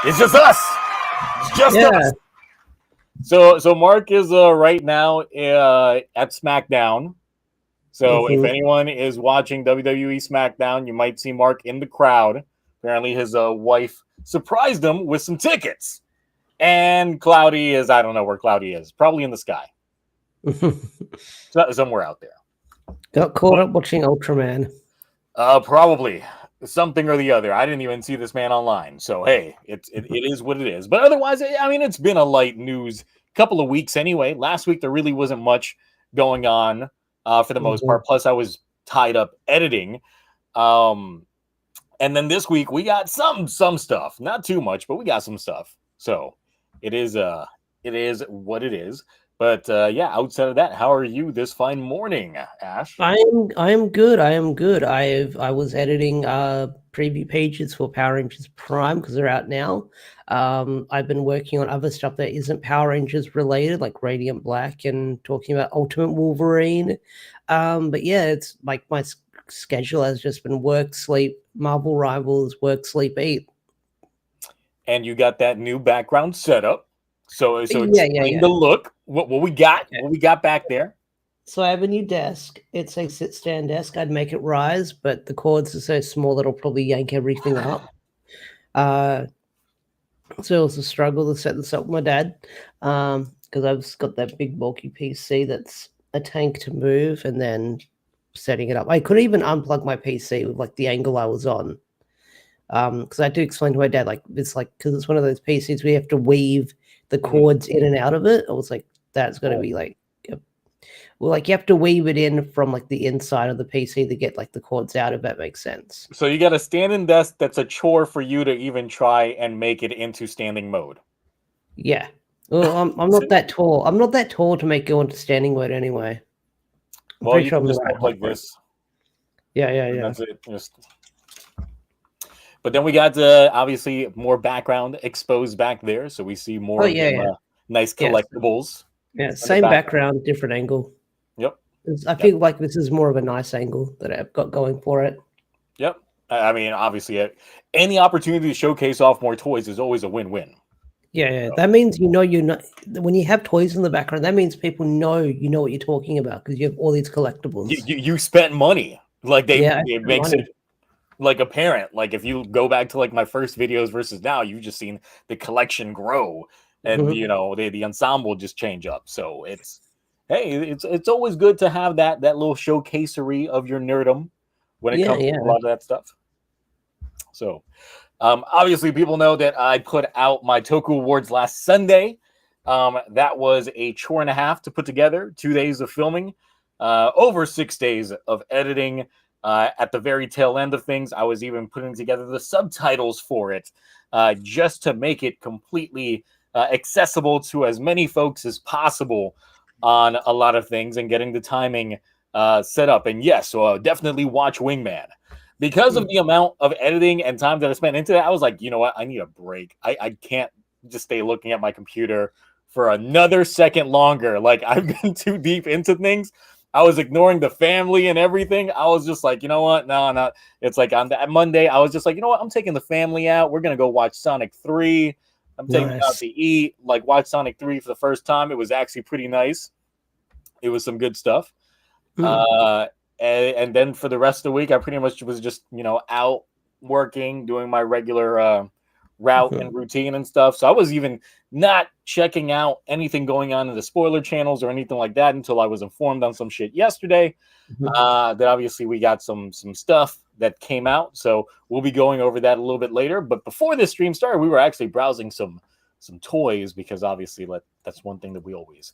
It's just us. It's just us. So Mark is right now at SmackDown. So if anyone is watching WWE SmackDown, you might see Mark in the crowd. Apparently his wife surprised him with some tickets. And Cloudy is, I don't know where Cloudy is. Probably in the sky. Somewhere out there. Got caught up watching Ultraman. Probably. Something or the other. I didn't even see this man online. So, hey, it is what it is. But otherwise, I mean, it's been a light news couple of weeks anyway. Last week, there really wasn't much going on for the most part. Plus, I was tied up editing. And then this week, we got some stuff. Not too much, but we got some stuff. So, it is what it is. But yeah, outside of that, how are you this fine morning, Ash? I am good. I am good. I was editing preview pages for Power Rangers Prime because they're out now. I've been working on other stuff that isn't Power Rangers related, like Radiant Black and talking about Ultimate Wolverine. But yeah, it's like my schedule has just been work, sleep, Marvel Rivals, work, sleep, eat. And you got that new background setup. So explain the look. What we got? Okay. What we got back there? So I have a new desk. It's a sit-stand desk. I'd make it rise, but the cords are so small that it'll probably yank everything up. So it was a struggle to set this up with my dad because I've got that big bulky PC that's a tank to move, and then setting it up. I couldn't even unplug my PC with like the angle I was on. Because I had to explain to my dad, like, it's like, because it's one of those PCs we have to weave the cords in and out of it. I was like, that's going to be like, well, like you have to weave it in from like the inside of the PC to get like the cords out, if that makes sense. So you got a standing desk that's a chore for you to even try and make it into standing mode. Yeah. Well, I'm not that tall. I'm not that tall to make it go into standing mode anyway. Well, you can just look like this. Yeah. That's it. But then we got obviously more background exposed back there, so we see more nice collectibles. Yeah, same background, different angle. Yep. I feel like this is more of a nice angle that I've got going for it. Yep. I mean, obviously, any opportunity to showcase off more toys is always a win-win. Yeah. So. That means you know when you have toys in the background. That means people know you know what you're talking about because you have all these collectibles. You spent money, like it makes it. Like apparent, like if you go back to like my first videos versus now, you've just seen the collection grow, and you know the ensemble just change up. So it's always good to have that little showcasery of your nerdom when it comes to a lot of that stuff. So obviously, people know that I put out my Toku Awards last Sunday. That was a chore and a half to put together. 2 days of filming, over 6 days of editing. At the very tail end of things, I was even putting together the subtitles for it just to make it completely accessible to as many folks as possible on a lot of things and getting the timing set up. And yes, so definitely watch Wingman. Because of the amount of editing and time that I spent into that, I was like, you know what? I need a break. I can't just stay looking at my computer for another second longer. Like, I've been too deep into things. I was ignoring the family and everything. I was just like, you know what? No. It's like on that Monday, I was just like, you know what? I'm taking the family out. We're gonna go watch Sonic 3. I'm taking them out to eat, like watch Sonic 3 for the first time. It was actually pretty nice. It was some good stuff. And then for the rest of the week, I pretty much was just, out working, doing my regular route and routine and stuff. So I was even not checking out anything going on in the spoiler channels or anything like that until I was informed on some shit yesterday. That obviously we got some stuff that came out. So we'll be going over that a little bit later. But before this stream started, we were actually browsing some toys because obviously that's one thing that we always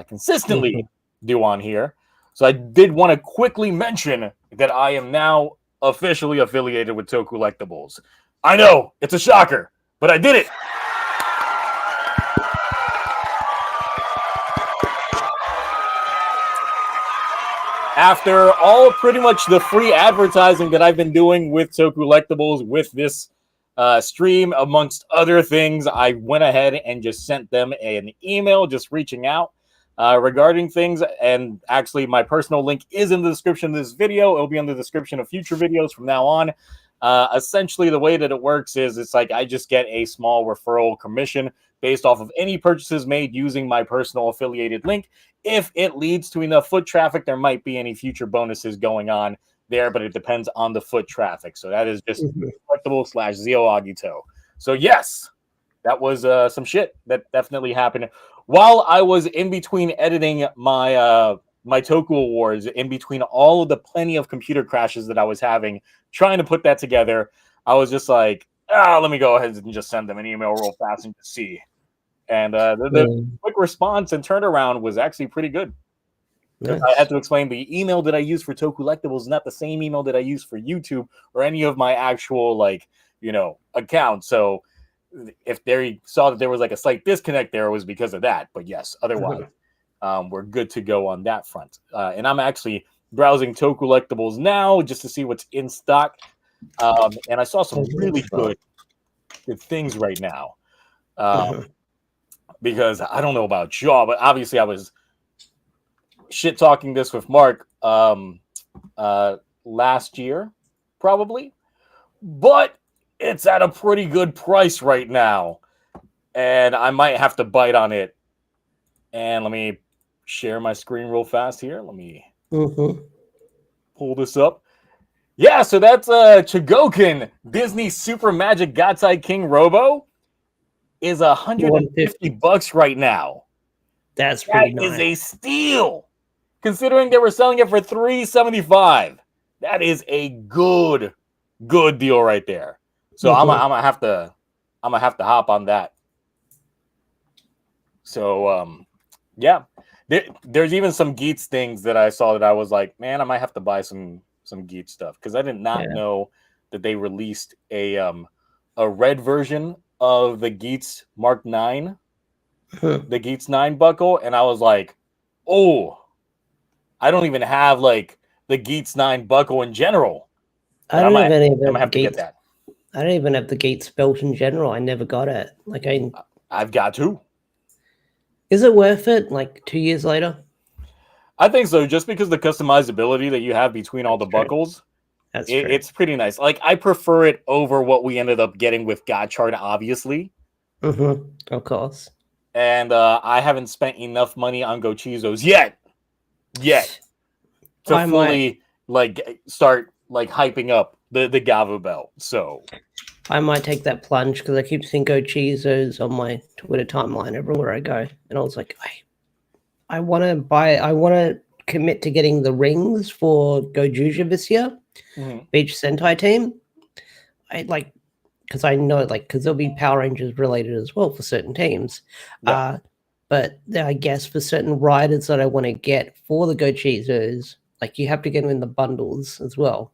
consistently do on here. So I did want to quickly mention that I am now officially affiliated with Tokullectibles. I know, it's a shocker, but I did it. After all pretty much the free advertising that I've been doing with Tokullectibles with this stream, amongst other things, I went ahead and just sent them an email just reaching out regarding things. And actually, my personal link is in the description of this video. It'll be in the description of future videos from now on. Essentially, the way that it works is it's like I just get a small referral commission based off of any purchases made using my personal affiliated link. If it leads to enough foot traffic, there might be any future bonuses going on there, but it depends on the foot traffic. So that is just collectible/Zio Agito. So yes, that was some shit that definitely happened while I was in between editing my my Toku Awards, in between all of the plenty of computer crashes that I was having, trying to put that together. I was just like, let me go ahead and just send them an email real fast and just see. And the quick response and turnaround was actually pretty good. Nice. I had to explain the email that I use for Tokullectibles is not the same email that I use for YouTube or any of my actual accounts. So if they saw that there was like a slight disconnect there, it was because of that. But yes, otherwise, we're good to go on that front. And I'm actually browsing Tokullectibles now just to see what's in stock. And I saw some really good things right now. Because I don't know about y'all, but obviously I was shit talking this with Mark last year, probably. But it's at a pretty good price right now. And I might have to bite on it. And let me share my screen real fast here. Let me pull this up. Yeah, so that's Chogokin Disney Super Magic Gatsai King Robo is $150 right now. That's pretty nice. That is a steal, considering they were selling it for $375. That is a good deal right there. So I'm gonna have to hop on that. So yeah, there's even some Geats things that I saw that I was like, man, I might have to buy some Geats stuff because I did not know that they released a red version of the Geats Mark 9, the Geats 9 buckle, and I was like, oh, I don't even have like the Geats 9 buckle in general. I don't have any of them. I'm gonna have to get that. I don't even have the Geats belt in general. I never got it. Like I've got to. Is it worth it? Like 2 years later? I think so. Just because the customizability that you have between all the buckles. It's pretty nice. Like I prefer it over what we ended up getting with Godchart, obviously. Of course. And I haven't spent enough money on Gochizos yet to fully start hyping up the Gavv belt. So I might take that plunge because I keep seeing Gochizos on my Twitter timeline everywhere I go, and I was like, I want to commit to getting the rings for Gojuja this year. Beach Sentai team. Because I know because there'll be Power Rangers related as well for certain teams. But I guess for certain riders that I want to get for the Gochizos, you have to get them in the bundles as well,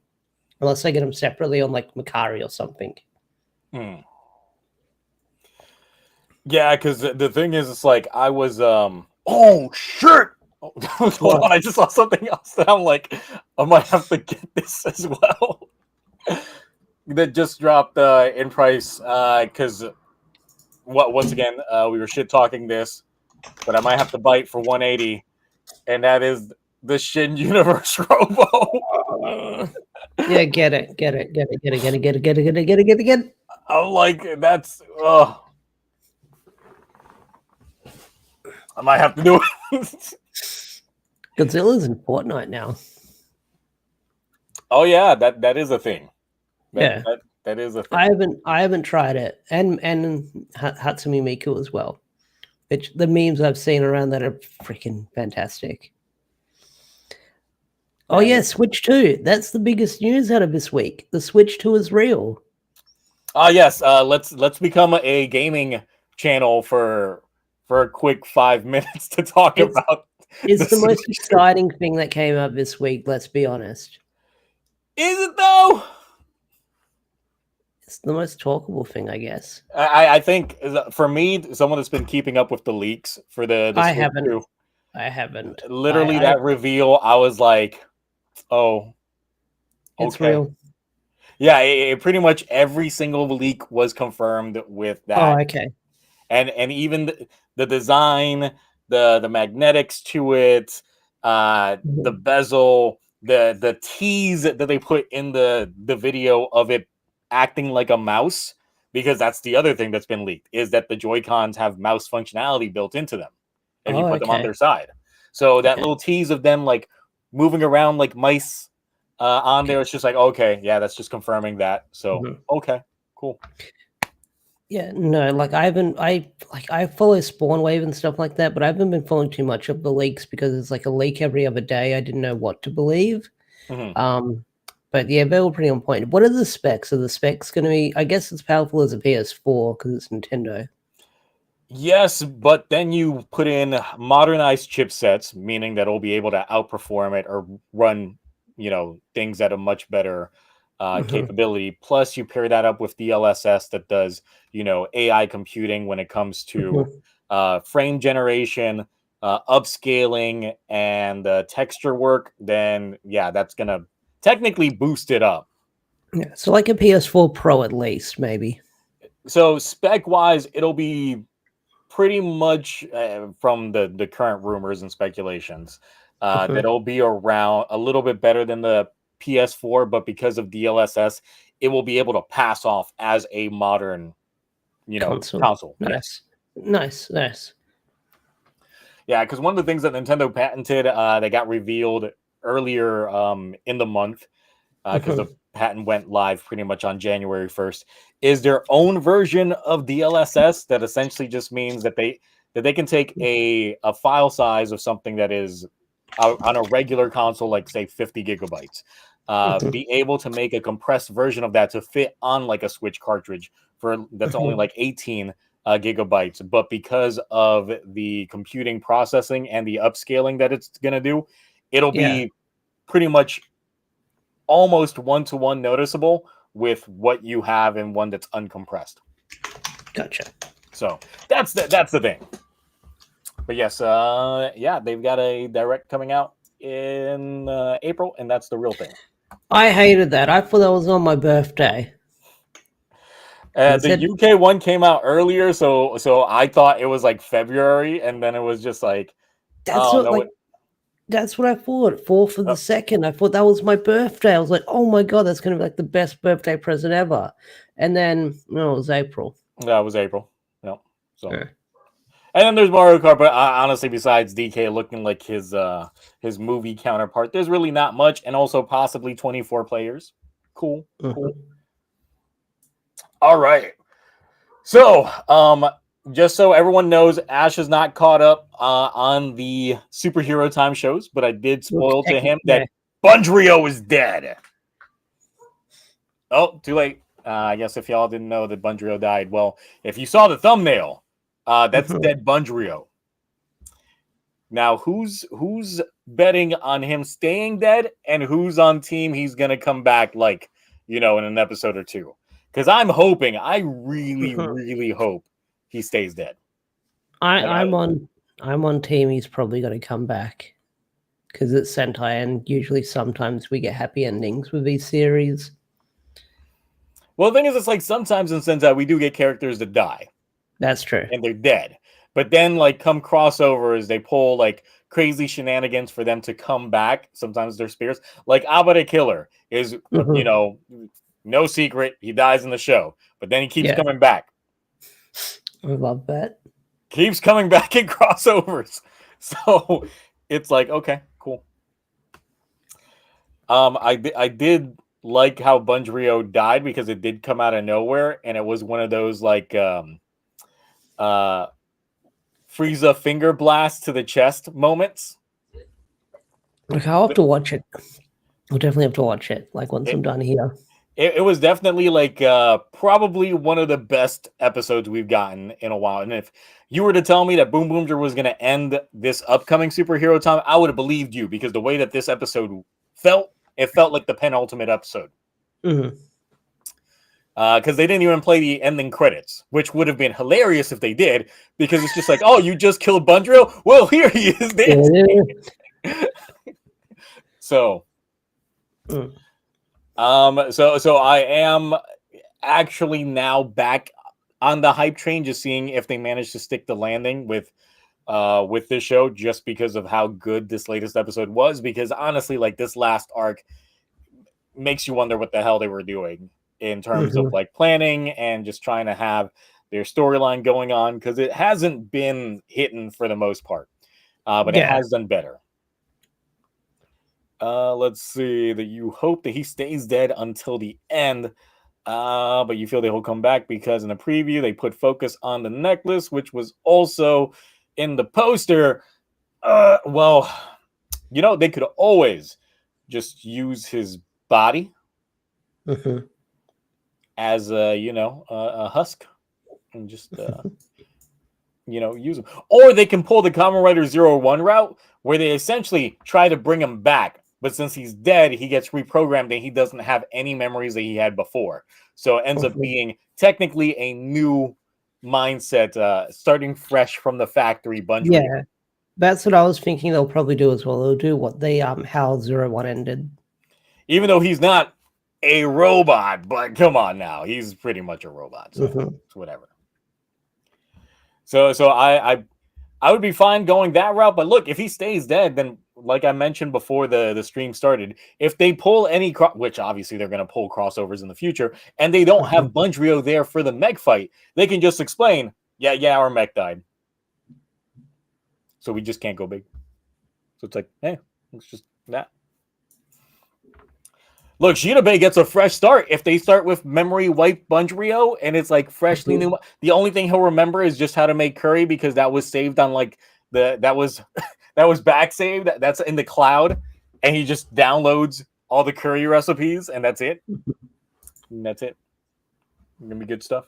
unless I get them separately on Makari or something. Yeah, because the thing is, it's like I was oh shit. Hold on, I just saw something else that I'm like, I might have to get this as well. That just dropped in price because once again we were shit talking this, but I might have to bite for 180, and that is the Shin Universe Robo. Yeah, get it. I'm like, that's I might have to do it. Godzilla's in Fortnite now. Oh yeah, that is a thing. That is a thing. I haven't tried it, and Hatsumi Miku as well. The memes I've seen around that are freaking fantastic. Oh yeah, Switch 2. That's the biggest news out of this week. The Switch 2 is real. Ah yes, let's become a gaming channel for a quick 5 minutes to talk about. It's the most exciting thing that came up this week. Let's be honest. Is it though? It's the most talkable thing, I guess. I think for me, someone that's been keeping up with the leaks for the I haven't. Literally, that reveal, I was like, "Oh, it's real." Yeah, it pretty much every single leak was confirmed with that. Oh, okay. And even the design, the magnetics to it, the bezel, the tease that they put in the video of it acting like a mouse, because that's the other thing that's been leaked, is that the Joy-Cons have mouse functionality built into them if you put them on their side. So that little tease of them like moving around like mice on there, it's just like, okay, yeah, that's just confirming that. So okay, cool. Yeah, no, like I follow Spawn Wave and stuff like that, but I haven't been following too much of the leaks because it's like a leak every other day. I didn't know what to believe. But yeah, they're all pretty on point. What are the specs? Are the specs going to be? I guess as powerful as a PS4 because it's Nintendo. Yes, but then you put in modernized chipsets, meaning that it'll be able to outperform it or run, things at a much better capability. Plus, you pair that up with DLSS that does, AI computing when it comes to frame generation, upscaling, and texture work. Then, yeah, that's going to technically boost it up. Yeah, so like a PS4 Pro at least, maybe. So spec-wise, it'll be pretty much from the current rumors and speculations that it'll be around a little bit better than the PS4, but because of DLSS, it will be able to pass off as a modern, console. Nice. Nice. Yeah, because one of the things that Nintendo patented, they got revealed earlier in the month, because the patent went live pretty much on January 1st, is their own version of DLSS that essentially just means that they can take a file size of something that is on a regular console, like say 50 gigabytes, be able to make a compressed version of that to fit on like a Switch cartridge that's only like 18 gigabytes. But because of the computing processing and the upscaling that it's going to do, it'll be pretty much almost one-to-one noticeable with what you have in one that's uncompressed. Gotcha. So that's the thing. But yes, they've got a direct coming out in April, and that's the real thing. I hated that. I thought that was on my birthday. The UK one came out earlier, so I thought it was like February, and then it was just like, that's what I thought. 4th of the 2nd. I thought that was my birthday. I was like, oh my god, that's going to be like the best birthday present ever. And then, no, it was April. That was April. No. So. Yeah. And then there's Mario Kart, but honestly, besides DK looking like his movie counterpart, there's really not much, and also possibly 24 players. Cool. All right. So, just so everyone knows, Ash is not caught up on the Superhero Time shows, but I did spoil to him that Bundrio is dead. Oh, too late. I guess if y'all didn't know that Bundrio died, well, if you saw the thumbnail, that's dead Bundrio. Now, who's betting on him staying dead, and who's on team he's gonna come back like, in an episode or two? Because I really, really hope he stays dead. I'm on team he's probably going to come back because it's Sentai, and usually sometimes we get happy endings with these series. Well, the thing is, it's like sometimes in Sentai we do get characters that die. That's true. And they're dead. But then, like, come crossovers, they pull like crazy shenanigans for them to come back. Sometimes they're spears. Like Abba Killer is, you know, no secret. He dies in the show, but then he keeps coming back. I love that. Keeps coming back in crossovers. So it's like, okay, cool. I did like how Bundrio died because it did come out of nowhere, and it was one of those like Frieza finger blast to the chest moments. Okay, I'll have to watch it. We'll definitely have to watch it, like once I'm done here. It was definitely like probably one of the best episodes we've gotten in a while. And if you were to tell me that Boom Boomger was going to end this upcoming superhero time, I would have believed you, because the way that this episode felt, it felt like the penultimate episode. Because they didn't even play the ending credits, which would have been hilarious if they did, because it's just like, oh, you just killed Bundrio? Well, here he is dancing. So I am actually now back on the hype train, just seeing if they manage to stick the landing with this show, just because of how good this latest episode was. Because honestly, like, this last arc makes you wonder what the hell they were doing in terms of like planning and just trying to have their storyline going on, because it hasn't been hitting for the most part, but it has done better. Let's see, that you hope that he stays dead until the end, but you feel that he'll come back because in the preview they put focus on the necklace, which was also in the poster. Well, you know, they could always just use his body as a, you know, a husk, and just you know, use him. Or they can pull the Kamen Rider 01 route, where they essentially try to bring him back, but since he's dead, he gets reprogrammed and he doesn't have any memories that he had before. So it ends up being technically a new mindset, starting fresh from the factory. Bundrio. Yeah, that's what I was thinking they'll probably do as well. They'll do what they how 01 ended. Even though he's not a robot, but come on now, he's pretty much a robot. So it's whatever. So I would be fine going that route. But look, if he stays dead, then like I mentioned before the stream started, if they pull any, which obviously they're going to pull crossovers in the future, and they don't have Bundrio there for the mech fight, they can just explain, yeah, our mech died, so we just can't go big. So it's like, hey, it's just that. Look, Shinobe gets a fresh start. If they start with memory wipe Bundrio and it's like freshly new, the only thing he'll remember is just how to make curry, because that was saved on like that was back saved. That's in the cloud, and he just downloads all the curry recipes, and that's it. And that's it. Gonna be good stuff.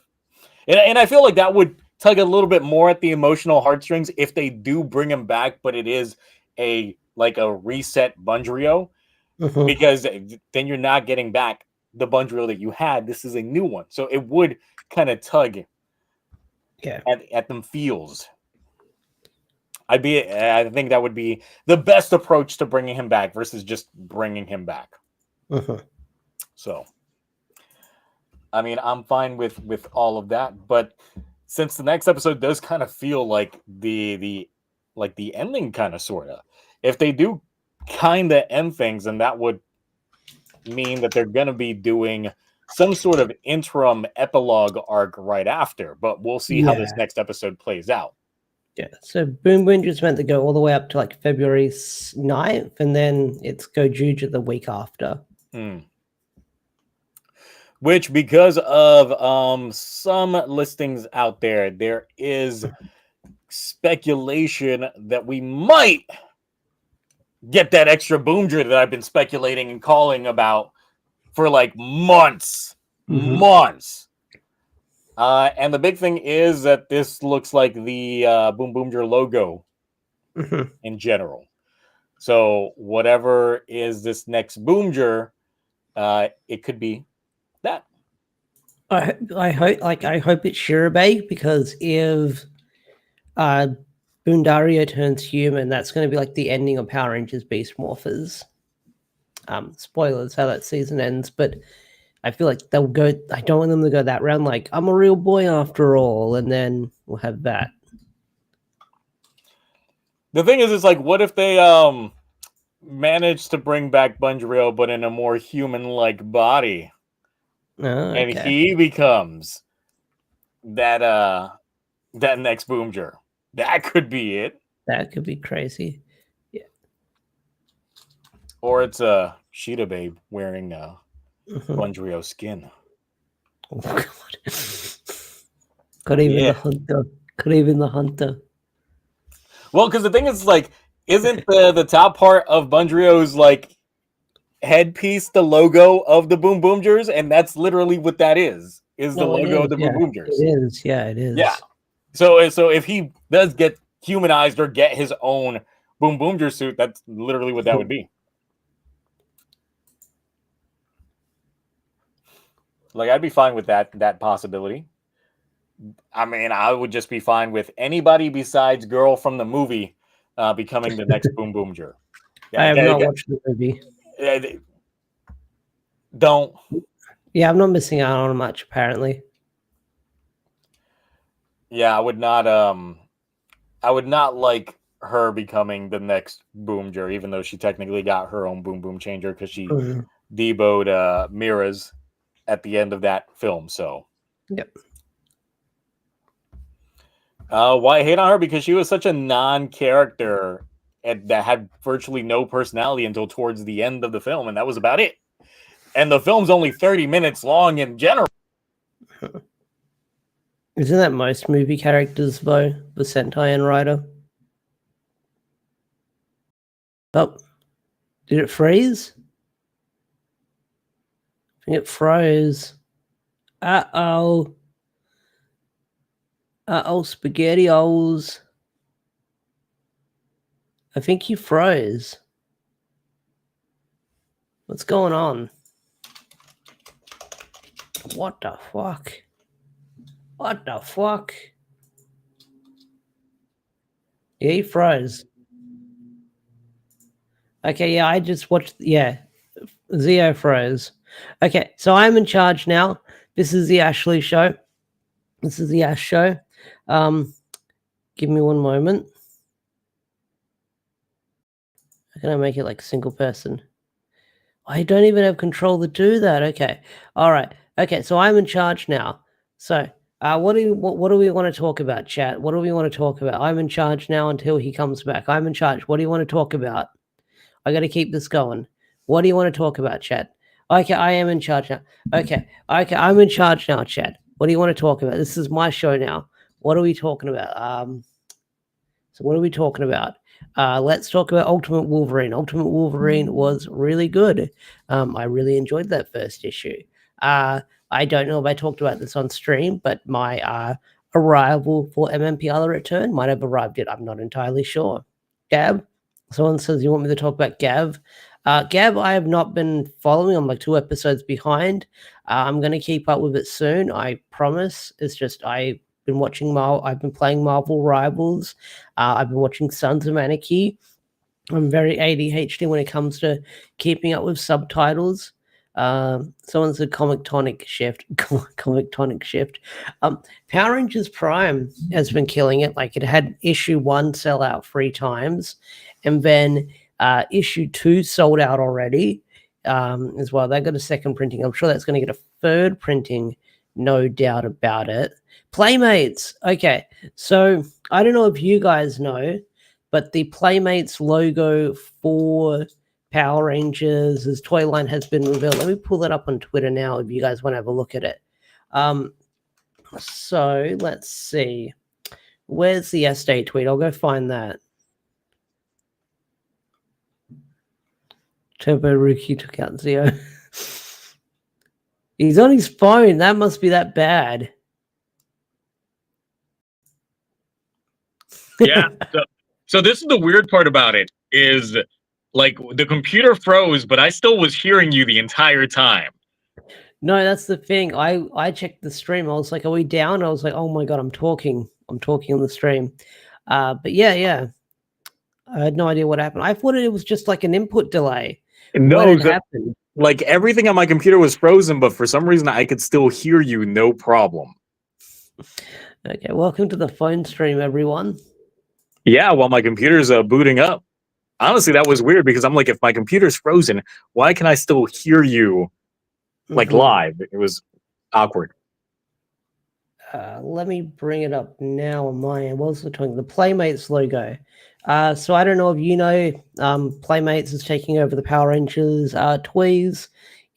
And I feel like that would tug a little bit more at the emotional heartstrings if they do bring him back, but it is a reset Bundrio. Because then you're not getting back the Bundrio that you had. This is a new one, so it would kind of tug at them feels. I think that would be the best approach to bringing him back versus just bringing him back. So, I mean, I'm fine with all of that, but since the next episode does kind of feel like the ending, kind of sorta, if they do kind of end things, and that would mean that they're going to be doing some sort of interim epilogue arc right after, but we'll see how this next episode plays out. So Boom Boom just meant to go all the way up to like February 9th, and then it's Gojuju the week after. Which, because of some listings out there is speculation that we might get that extra Boomger that I've been speculating and calling about for like months. And the big thing is that this looks like the Boom Boomger logo in general. So whatever is this next Boomger, it could be that. I hope it's Shirobei, because if Bundario turns human, that's going to be like the ending of Power Rangers Beast Morphers. Spoilers how that season ends, but I feel like they'll go. I don't want them to go that round. Like, I'm a real boy after all, and then we'll have that. The thing is, it's like, what if they manage to bring back Bundrio, but in a more human-like body, and he becomes that that next Boomger? That could be it. That could be crazy. Yeah. Or it's a Sheeta Babe wearing Bundrio skin. Oh God. Could even the hunter. Could even the hunter. Well, because the thing is, like, isn't the top part of Bundrio's like headpiece the logo of the Boom Boomgers? And that's literally what that is the logo of the Boom Boomgers. It is, yeah, it is. Yeah. So if he does get humanized or get his own Boom Boomger suit, that's literally what that would be. Like, I'd be fine with that possibility. I mean, I would just be fine with anybody besides Girl from the movie becoming the next Boom Boomger. I have not watched the movie. Don't. Yeah, I'm not missing out on much, apparently. Yeah, I would not like her becoming the next Boomger, even though she technically got her own Boom Boom changer because she deboed Mira's at the end of that film. So, yep. Why hate on her? Because she was such a non-character and that had virtually no personality until towards the end of the film, and that was about it. And the film's only 30 minutes long in general. Isn't that most movie characters, though? The Sentai and Rider? Oh. Did it freeze? I think it froze. Uh-oh. Uh-oh, SpaghettiOs. I think he froze. What's going on? What the fuck? What the fuck? Yeah, he froze. Okay, yeah, I just watched... Yeah, Zio froze. Okay, so I'm in charge now. This is the Ashley show. This is the Ash show. Give me one moment. How can I make it like single person? I don't even have control to do that. Okay. All right. Okay, so I'm in charge now. So what do we want to talk about, chat? What do we want to talk about? I'm in charge now until he comes back. I'm in charge. What do you want to talk about? I got to keep this going. What do you want to talk about, chat? Okay, I am in charge now. Okay, I'm in charge now, chat. What do you want to talk about? This is my show now. What are we talking about? So what are we talking about? Let's talk about Ultimate Wolverine. Ultimate Wolverine was really good. I really enjoyed that first issue. I don't know if I talked about this on stream, but my arrival for MMP The Return might have arrived yet. I'm not entirely sure. Gavv? Someone says you want me to talk about Gavv. Gavv, I have not been following. I'm like 2 episodes behind. I'm going to keep up with it soon. I promise. It's just I've been watching I've been playing Marvel Rivals. I've been watching Sons of Anarchy. I'm very ADHD when it comes to keeping up with subtitles. Someone said TokuTonic Shift. TokuTonic Shift. Power Rangers Prime has been killing it. Like, it had issue 1 sell out 3 times, and then issue 2 sold out already as well. They got a second printing. I'm sure that's going to get a third printing, no doubt about it. Playmates. Okay, so I don't know if you guys know, but the Playmates logo for Power Rangers' toy line has been revealed. Let me pull that up on Twitter now if you guys want to have a look at it. So let's see. Where's the S-Day tweet? I'll go find that. Turbo Rookie took out Zio. He's on his phone. That must be that bad. Yeah. So this is the weird part about it, is like the computer froze, but I still was hearing you the entire time. No, that's the thing. I checked the stream. I was like, are we down? I was like, oh my God, I'm talking on the stream. But yeah. I had no idea what happened. I thought it was just like an input delay. No, it happened. Like, everything on my computer was frozen, but for some reason I could still hear you, no problem. Okay, welcome to the phone stream, everyone. Yeah, while my computer's booting up. Honestly, that was weird because I'm like, if my computer's frozen, why can I still hear you like live? It was awkward. Let me bring it up now on my end. What was the talking? The Playmates logo. So I don't know if you know, Playmates is taking over the Power Rangers toys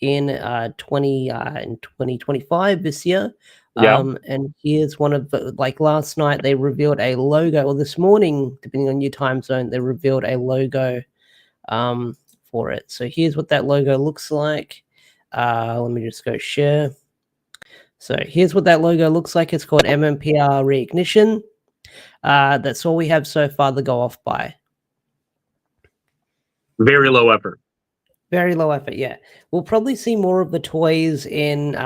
in 2025 this year. Yeah. And here's one of the, like last night they revealed a logo, or this morning, depending on your time zone, they revealed a logo for it. So here's what that logo looks like. Let me just go share. So here's what that logo looks like. It's called MMPR Reignition. That's all we have so far to go off by. Very low effort. Very low effort, yeah. We'll probably see more of the toys in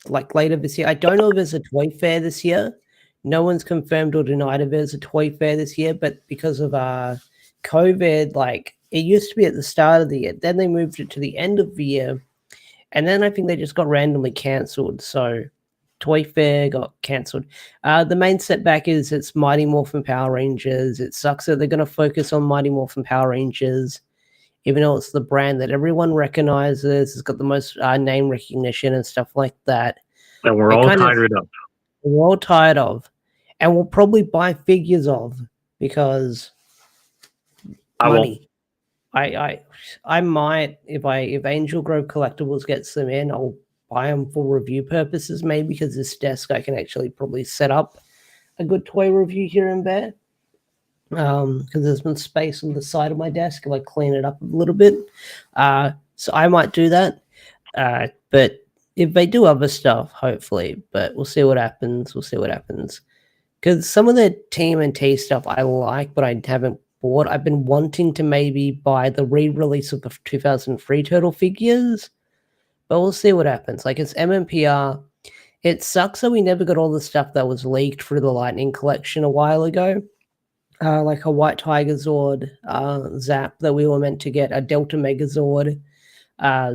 like later this year. I don't know if there's a toy fair this year. No one's confirmed or denied if there's a toy fair this year, but because of COVID, like it used to be at the start of the year, then they moved it to the end of the year, and then I think they just got randomly cancelled. So Toy Fair got cancelled. The main setback is it's Mighty Morphin Power Rangers. It sucks that they're going to focus on Mighty Morphin Power Rangers, even though it's the brand that everyone recognizes. It's got the most name recognition and stuff like that. And we're all tired of. We're all tired of. And we'll probably buy figures of because money. I might, if Angel Grove Collectibles gets them in, I'll buy them for review purposes, maybe, because this desk I can actually probably set up a good toy review here and there. Because there's been space on the side of my desk if I clean it up a little bit. So I might do that. But if they do other stuff, hopefully, but we'll see what happens. Because some of the TMNT stuff I like, but I haven't bought. I've been wanting to maybe buy the re-release of the 2003 Turtle figures, but we'll see what happens. Like, it's MMPR. It sucks that we never got all the stuff that was leaked through the Lightning collection a while ago. Like a White Tiger Zord, Zap that we were meant to get, a Delta Megazord,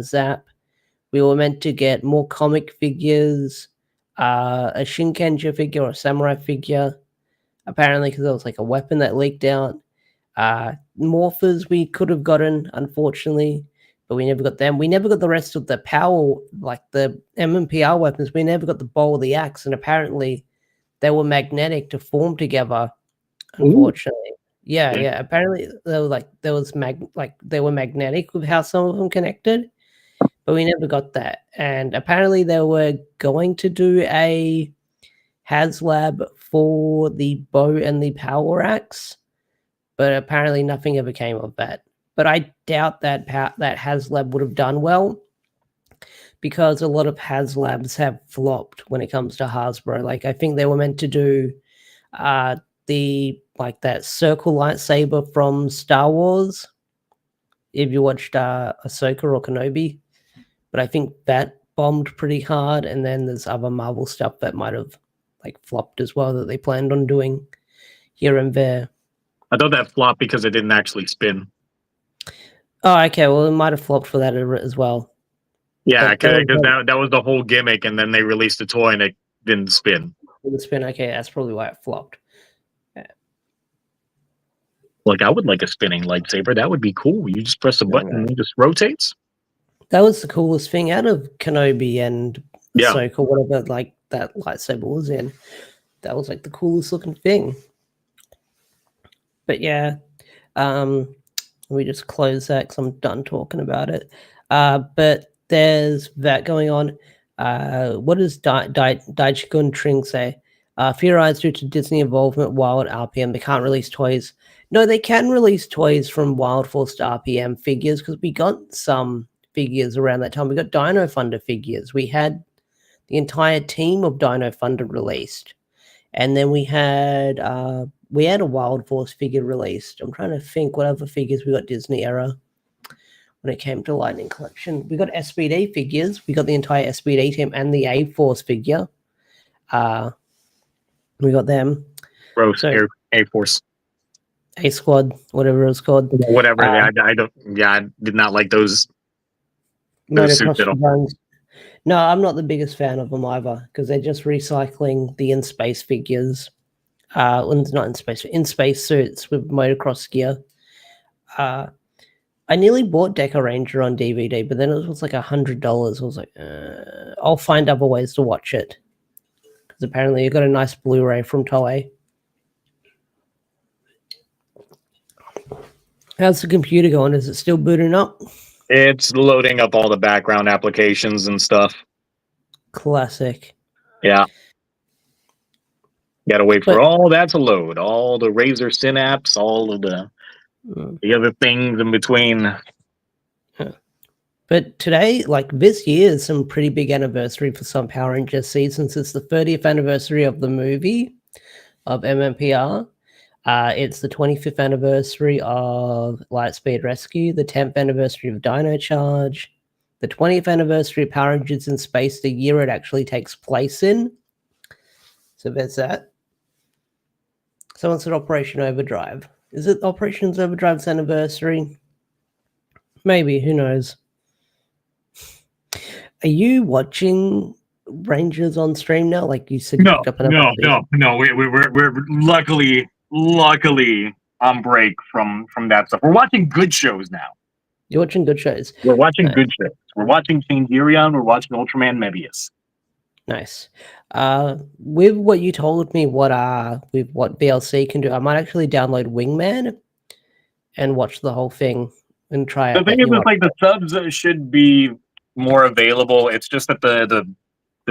Zap. We were meant to get more comic figures, a Shinkenger figure or a Samurai figure, apparently, because there was like a weapon that leaked out. Morphers we could have gotten, unfortunately, but we never got them. We never got the rest of the power, like the MMPR weapons. We never got the bow or the axe, and apparently they were magnetic to form together. Unfortunately, yeah. Apparently, they were they were magnetic with how some of them connected, but we never got that. And apparently, they were going to do a HasLab for the bow and the power axe, but apparently nothing ever came of that. But I doubt that that HasLab would have done well, because a lot of HasLabs have flopped when it comes to Hasbro. Like, I think they were meant to do that circle lightsaber from Star Wars, if you watched Ahsoka or Kenobi, but I think that bombed pretty hard. And then there's other Marvel stuff that might have like flopped as well that they planned on doing here and there. I thought that flopped because it didn't actually spin. Oh, okay. Well, it might have flopped for that as well. Yeah, because that was the whole gimmick, and then they released the toy and it didn't spin. Didn't spin. Okay, that's probably why it flopped. Yeah. Like, I would like a spinning lightsaber. That would be cool. You just press a button and it just rotates. That was the coolest thing out of Kenobi and Ahsoka, whatever like that lightsaber was in. That was like the coolest looking thing. But yeah, let me just close that because I'm done talking about it. But there's that going on. What does Daichikun Tring say? Theorized due to Disney involvement, Wild RPM, they can't release toys. No, they can release toys from Wild Force to RPM figures, because we got some figures around that time. We got Dino Thunder figures. We had the entire team of Dino Thunder released. And then we had a Wild Force figure released. I'm trying to think what other figures we got Disney era when it came to Lightning Collection. We got SPD figures. We got the entire SPD team and the A-Force figure. We got them. A-Force. A-Squad, whatever it was called. Whatever. I did not like those suits at all. No, I'm not the biggest fan of them either, because they're just recycling the in-space figures. not in space suits with motocross gear. I nearly bought Deca Ranger on DVD, but then it was like $100. I was like, I'll find other ways to watch it. Because apparently you got a nice Blu-ray from Toei. How's the computer going? Is it still booting up? It's loading up all the background applications and stuff. Classic. Yeah. Gotta wait for all that to load. All the Razer Synapse, all of the other things in between. But today, like this year, is some pretty big anniversary for some Power Ranger seasons. It's the 30th anniversary of the movie of MMPR. It's the 25th anniversary of Lightspeed Rescue, the 10th anniversary of Dino Charge, the 20th anniversary of Power Rangers in Space, the year it actually takes place in. So there's that. Someone said Operation Overdrive. Is it Operation Overdrive's anniversary? Maybe, who knows? Are you watching Rangers on stream now? Like you said, No. We're luckily on break from that stuff. We're watching good shows now. You're watching good shows. We're watching good shows. We're watching Changerion. We're watching Ultraman Mebius. Nice. With what you told me, with what BLC can do, I might actually download Wingman and watch the whole thing and try it. The thing is, it's like the subs should be more available. It's just that the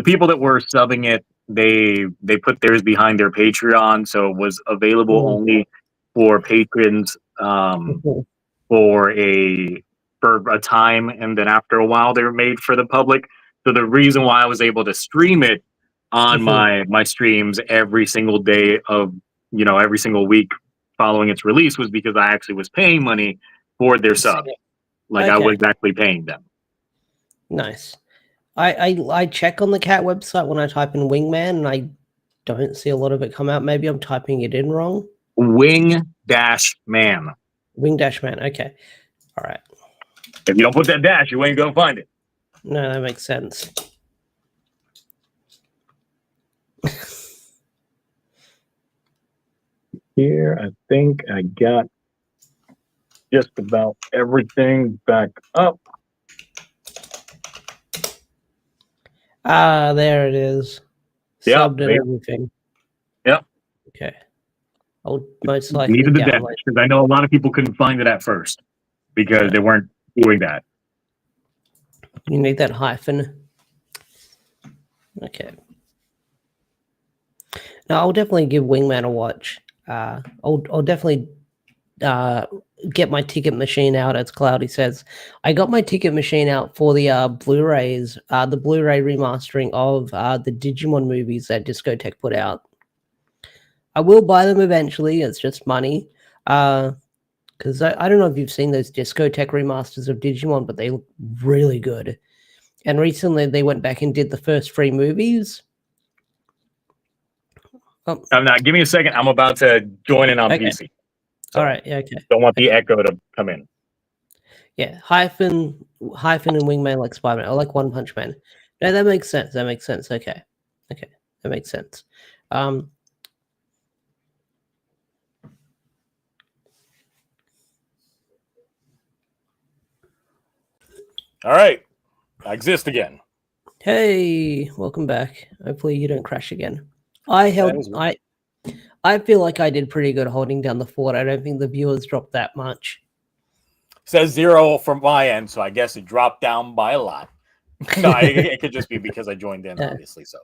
people that were subbing it, they put theirs behind their Patreon, so it was available only for patrons for a time, and then after a while they were made for the public. So the reason why I was able to stream it on my streams every single day of, every single week following its release was because I actually was paying money for their sub. Like I was actually paying them. Nice. I check on the cat website when I type in Wingman and I don't see a lot of it come out. Maybe I'm typing it in wrong. Wing-Man. Wing-Man, okay. All right. If you don't put that dash, you ain't gonna find it. No, that makes sense. Here, I think I got just about everything back up. There it is. Subbed and everything. Yep. Okay. I'll most likely needed the dash because I know a lot of people couldn't find it at first because they weren't doing that. You need that hyphen. Okay. Now I'll definitely give Wingman a watch. I'll definitely get my ticket machine out, as Cloudy says. I got my ticket machine out for the Blu-rays, the Blu-ray remastering of the Digimon movies that Discotek put out. I will buy them eventually. It's just money. Because I don't know if you've seen those Discotek remasters of Digimon, but they look really good. And recently they went back and did the first 3 movies. Oh. Now, give me a second. I'm about to join in on PC. So all right. Yeah, okay. Don't want the echo to come in. Yeah. Hyphen and Wingman like Spider-Man. I like One Punch Man. No, that makes sense. That makes sense. Okay. Okay. That makes sense. All right. I exist again. Hey, welcome back. Hopefully you don't crash again. I feel like I did pretty good holding down the fort. I don't think the viewers dropped that much. Says 0 from my end, so I guess it dropped down by a lot. No, it could just be because I joined in, obviously. So,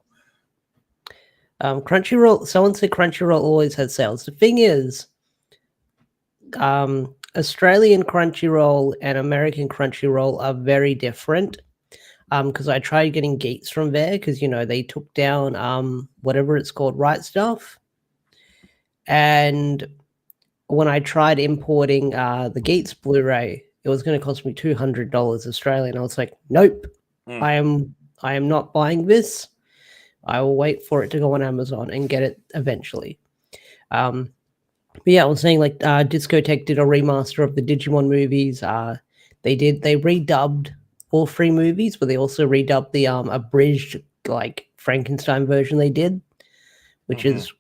Crunchyroll. Someone said Crunchyroll always has sales. The thing is, Australian Crunchyroll and American Crunchyroll are very different. Because I tried getting Gates from there because, they took down whatever it's called, Right Stuff. And when I tried importing the Gates Blu-ray, it was going to cost me $200 Australian. I was like, nope, I am not buying this. I will wait for it to go on Amazon and get it eventually. But yeah, I was saying like Discotek did a remaster of the Digimon movies. They redubbed all 3 movies, but they also redubbed the abridged like Frankenstein version they did, which is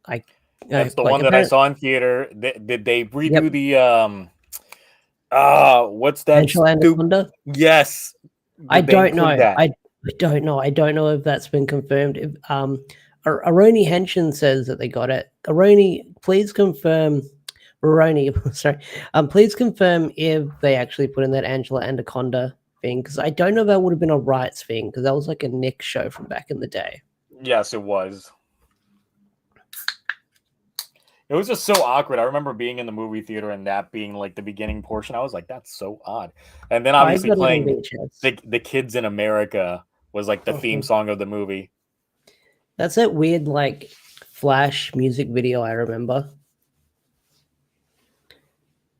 like That's the one that I saw in theater. Did they redo the what's that? Angela Anaconda? Yes. I don't know. I don't know. I don't know if that's been confirmed. If Aroni Henshin says that they got it. Aroni, please confirm. Aroni, sorry. Please confirm if they actually put in that Angela Anaconda thing, because I don't know if that would have been a rights thing, because that was like a Nick show from back in the day. Yes, it was. It was just so awkward. I remember being in the movie theater and that being like the beginning portion. I was like, that's so odd. And then obviously playing the Kids in America was like the theme song of the movie. That's that weird like Flash music video I remember.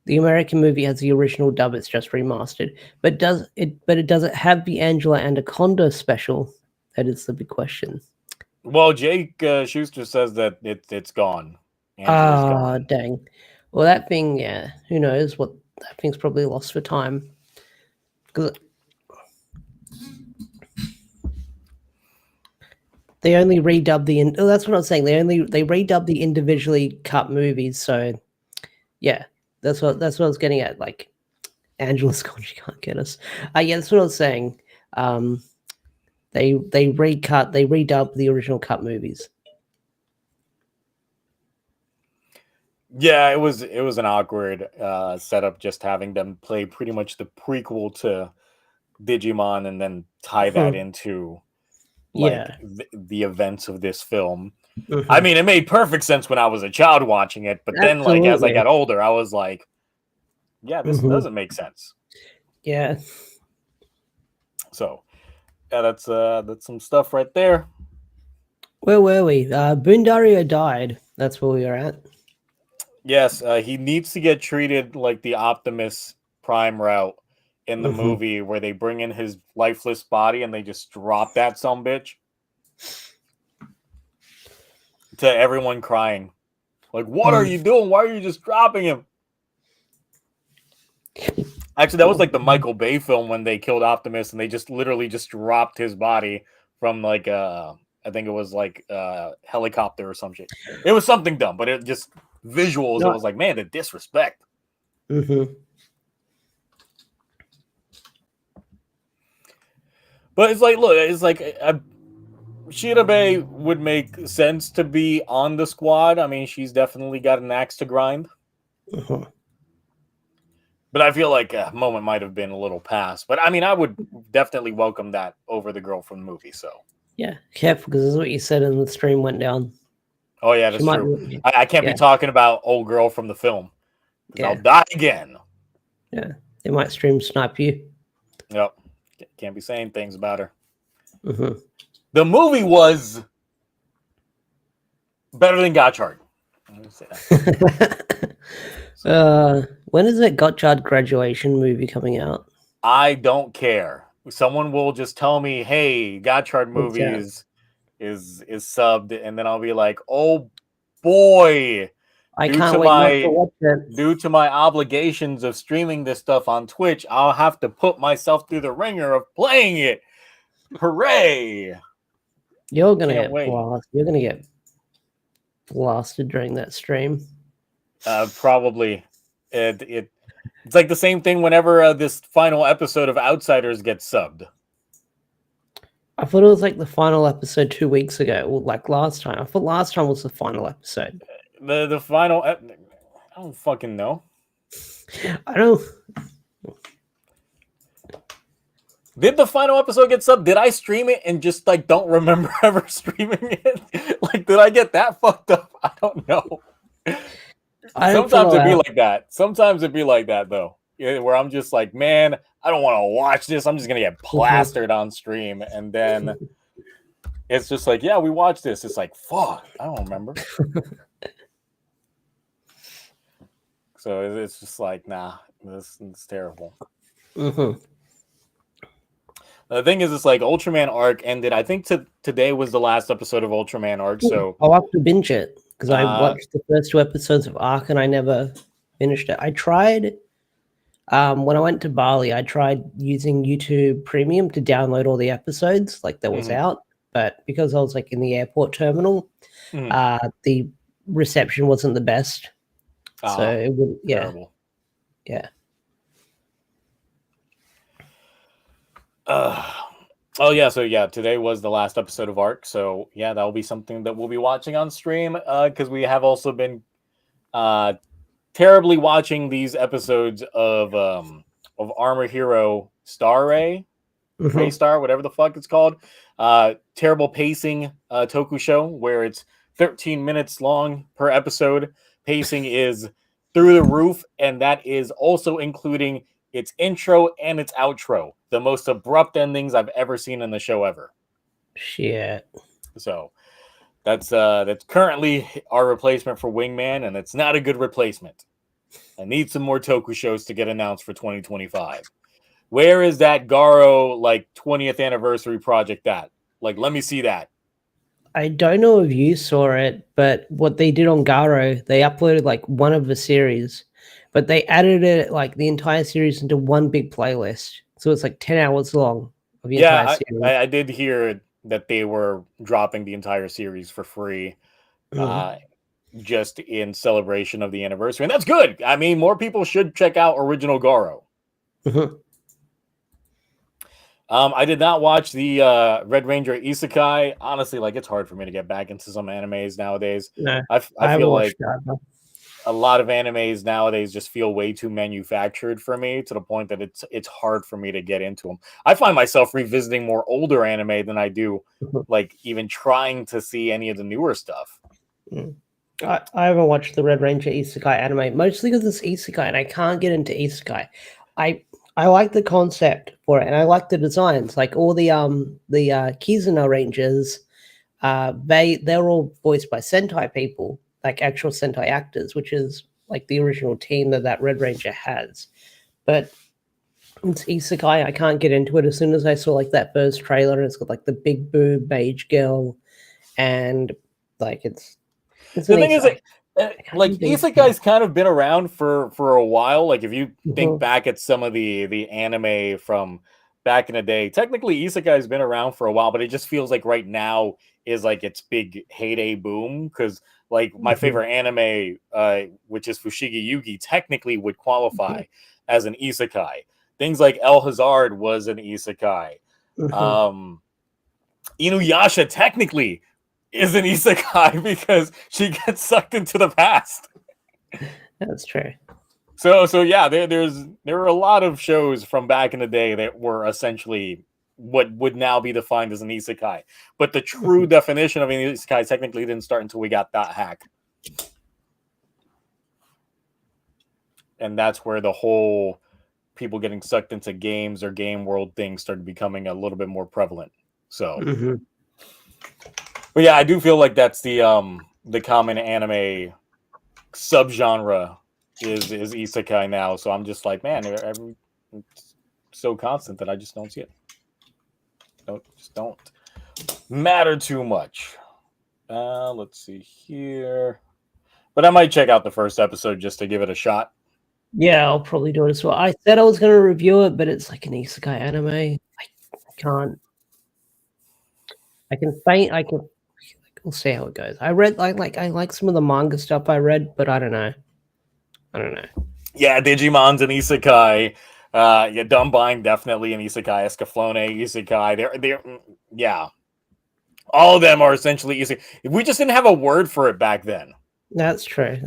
The American movie has the original dub, it's just remastered. But does it have the Angela Anaconda special? That is the big question. Well, Jake Schuster says that it's gone. Ah, dang. Well, that thing, yeah, who knows what that thing's probably lost for time. They only redubbed that's what I was saying. They redubbed the individually cut movies. So, yeah, that's what I was getting at. Like, Angela's gone, she can't get us. Yeah, that's what I was saying. They redubbed the original cut movies. Yeah, it was an awkward setup, just having them play pretty much the prequel to Digimon and then tie that into like the events of this film. I mean, it made perfect sense when I was a child watching it, but then like as I got older, I was like, yeah, this doesn't make sense. Yeah. So, yeah, that's some stuff right there. Where were we? Bundrio died. That's where we are at. Yes, he needs to get treated like the Optimus Prime route in the movie where they bring in his lifeless body and they just drop that sumbitch to everyone crying. Like, what are you doing? Why are you just dropping him? Actually, that was like the Michael Bay film when they killed Optimus and they just literally just dropped his body from like I think it was like a helicopter or some shit. It was something dumb, but it just visuals. It was like, man, the disrespect. But it's like, look, it's like Shirabe would make sense to be on the squad. I mean, she's definitely got an axe to grind. But I feel like a moment might have been a little past. But I mean, I would definitely welcome that over the girl from the movie. So yeah, careful, because this is what you said in the stream went down. Oh yeah, that's true. I can't be talking about old girl from the film. I'll die again. Yeah, they might stream snipe you. Yep, can't be saying things about her. The movie was better than Gotchard. When is that Gotchard graduation movie coming out? I don't care. Someone will just tell me, "Hey, Gotchard movie is subbed," and then I'll be like, "Oh boy!" I can't wait to watch it. Due to my obligations of streaming this stuff on Twitch, I'll have to put myself through the ringer of playing it. Hooray! You're gonna get blasted. You're gonna get blasted during that stream. Probably. It's like the same thing whenever this final episode of Outsiders gets subbed. I thought it was like the final episode 2 weeks ago, or like last time. I thought last time was the final episode. The final... I don't fucking know. I don't... Did the final episode get subbed? Did I stream it and just like don't remember ever streaming it? Like, did I get that fucked up? I don't know. Sometimes it'd be like that. Sometimes it'd be like that though, where I'm just like, man, I don't want to watch this. I'm just gonna get plastered on stream, and then it's just like, yeah, we watched this. It's like, fuck, I don't remember. So it's just like, nah, this is terrible. The thing is, it's like Ultraman Arc ended. I think today was the last episode of Ultraman Arc. So I'll have to binge it because I watched the first 2 episodes of Arc and I never finished it. I tried when I went to Bali. I tried using YouTube Premium to download all the episodes like that was out, but because I was like in the airport terminal, the reception wasn't the best. So it would, terrible. Yeah. Oh yeah, so yeah, today was the last episode of Arc. So yeah, that will be something that we'll be watching on stream. Because we have also been terribly watching these episodes of Armor Hero Star Ray. Ray Star, whatever the fuck it's called. Terrible pacing Toku show where it's 13 minutes long per episode. Pacing is through the roof, and that is also including its intro and its outro. The most abrupt endings I've ever seen in the show ever. Shit. So that's currently our replacement for Wingman, and it's not a good replacement. I need some more Toku shows to get announced for 2025. Where is that Garo 20th anniversary project at? Let me see that. I don't know if you saw it, but what they did on Garo, they uploaded one of the series, but they added it the entire series into one big playlist. So it's 10 hours long of the entire series. I did hear that they were dropping the entire series for free, just in celebration of the anniversary, and that's good. I mean, more people should check out original Garo. I did not watch the Red Ranger Isekai. Honestly, it's hard for me to get back into some animes nowadays. No, I feel like a lot of animes nowadays just feel way too manufactured for me, to the point that it's hard for me to get into them. I find myself revisiting more older anime than I do even trying to see any of the newer stuff. I haven't watched the Red Ranger Isekai anime, mostly because it's Isekai and I can't get into Isekai. I like the concept for it, and I like the designs. All the Kizuna Rangers, they're all voiced by Sentai people, actual Sentai actors, which is the original team that Red Ranger has. But it's Isekai. I can't get into it. As soon as I saw that first trailer, and it's got the big boob mage girl, and it's the thing is, Isekai's kind of been around for a while. If you think back at some of the anime from back in the day, technically Isekai's been around for a while, but it just feels right now is its big heyday boom. Because my favorite anime, which is Fushigi Yugi, technically would qualify as an Isekai. Things like El Hazard was an Isekai. Inuyasha technically is an Isekai because she gets sucked into the past. That's true. So yeah, there were a lot of shows from back in the day that were essentially what would now be defined as an Isekai. But the true definition of an Isekai technically didn't start until we got that hack. And that's where the whole people getting sucked into games or game world thing started becoming a little bit more prevalent. So but yeah, I do feel that's the common anime subgenre is Isekai now. So I'm just man, it's so constant that I just don't see it. Don't matter too much. Let's see here. But I might check out the first episode just to give it a shot. Yeah, I'll probably do it as well. I said I was going to review it, but it's an Isekai anime. I can't. I can faint. We'll see how it goes. I read I like some of the manga stuff I read, but I don't know. Yeah, Digimon's an Isekai. Dumbind definitely an Isekai. Escaflowne Isekai. They're all of them are essentially Isekai. We just didn't have a word for it back then. That's true.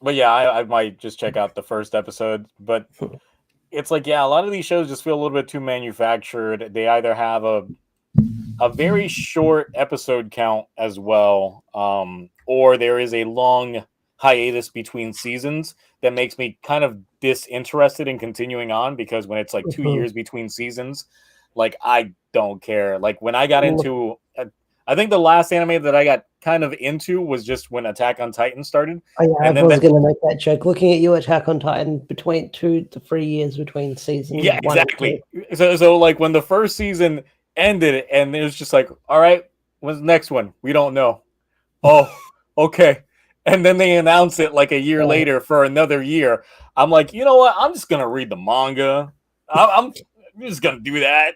But yeah, I might just check out the first episode. But it's a lot of these shows just feel a little bit too manufactured. They either have a very short episode count as well, or there is a long hiatus between seasons that makes me kind of disinterested in continuing on, because when it's 2 years between seasons, I don't care. When I got into I think the last anime that I got kind of into was just when Attack on Titan started. Oh, yeah, I was going to make that joke. Looking at you, Attack on Titan, between 2 to 3 years between seasons. Yeah, exactly. So when the first season ended, and it was just all right, when's the next one? We don't know. Oh, okay. And then they announce it a year later for another year. I'm you know what? I'm just going to read the manga. I'm just going to do that.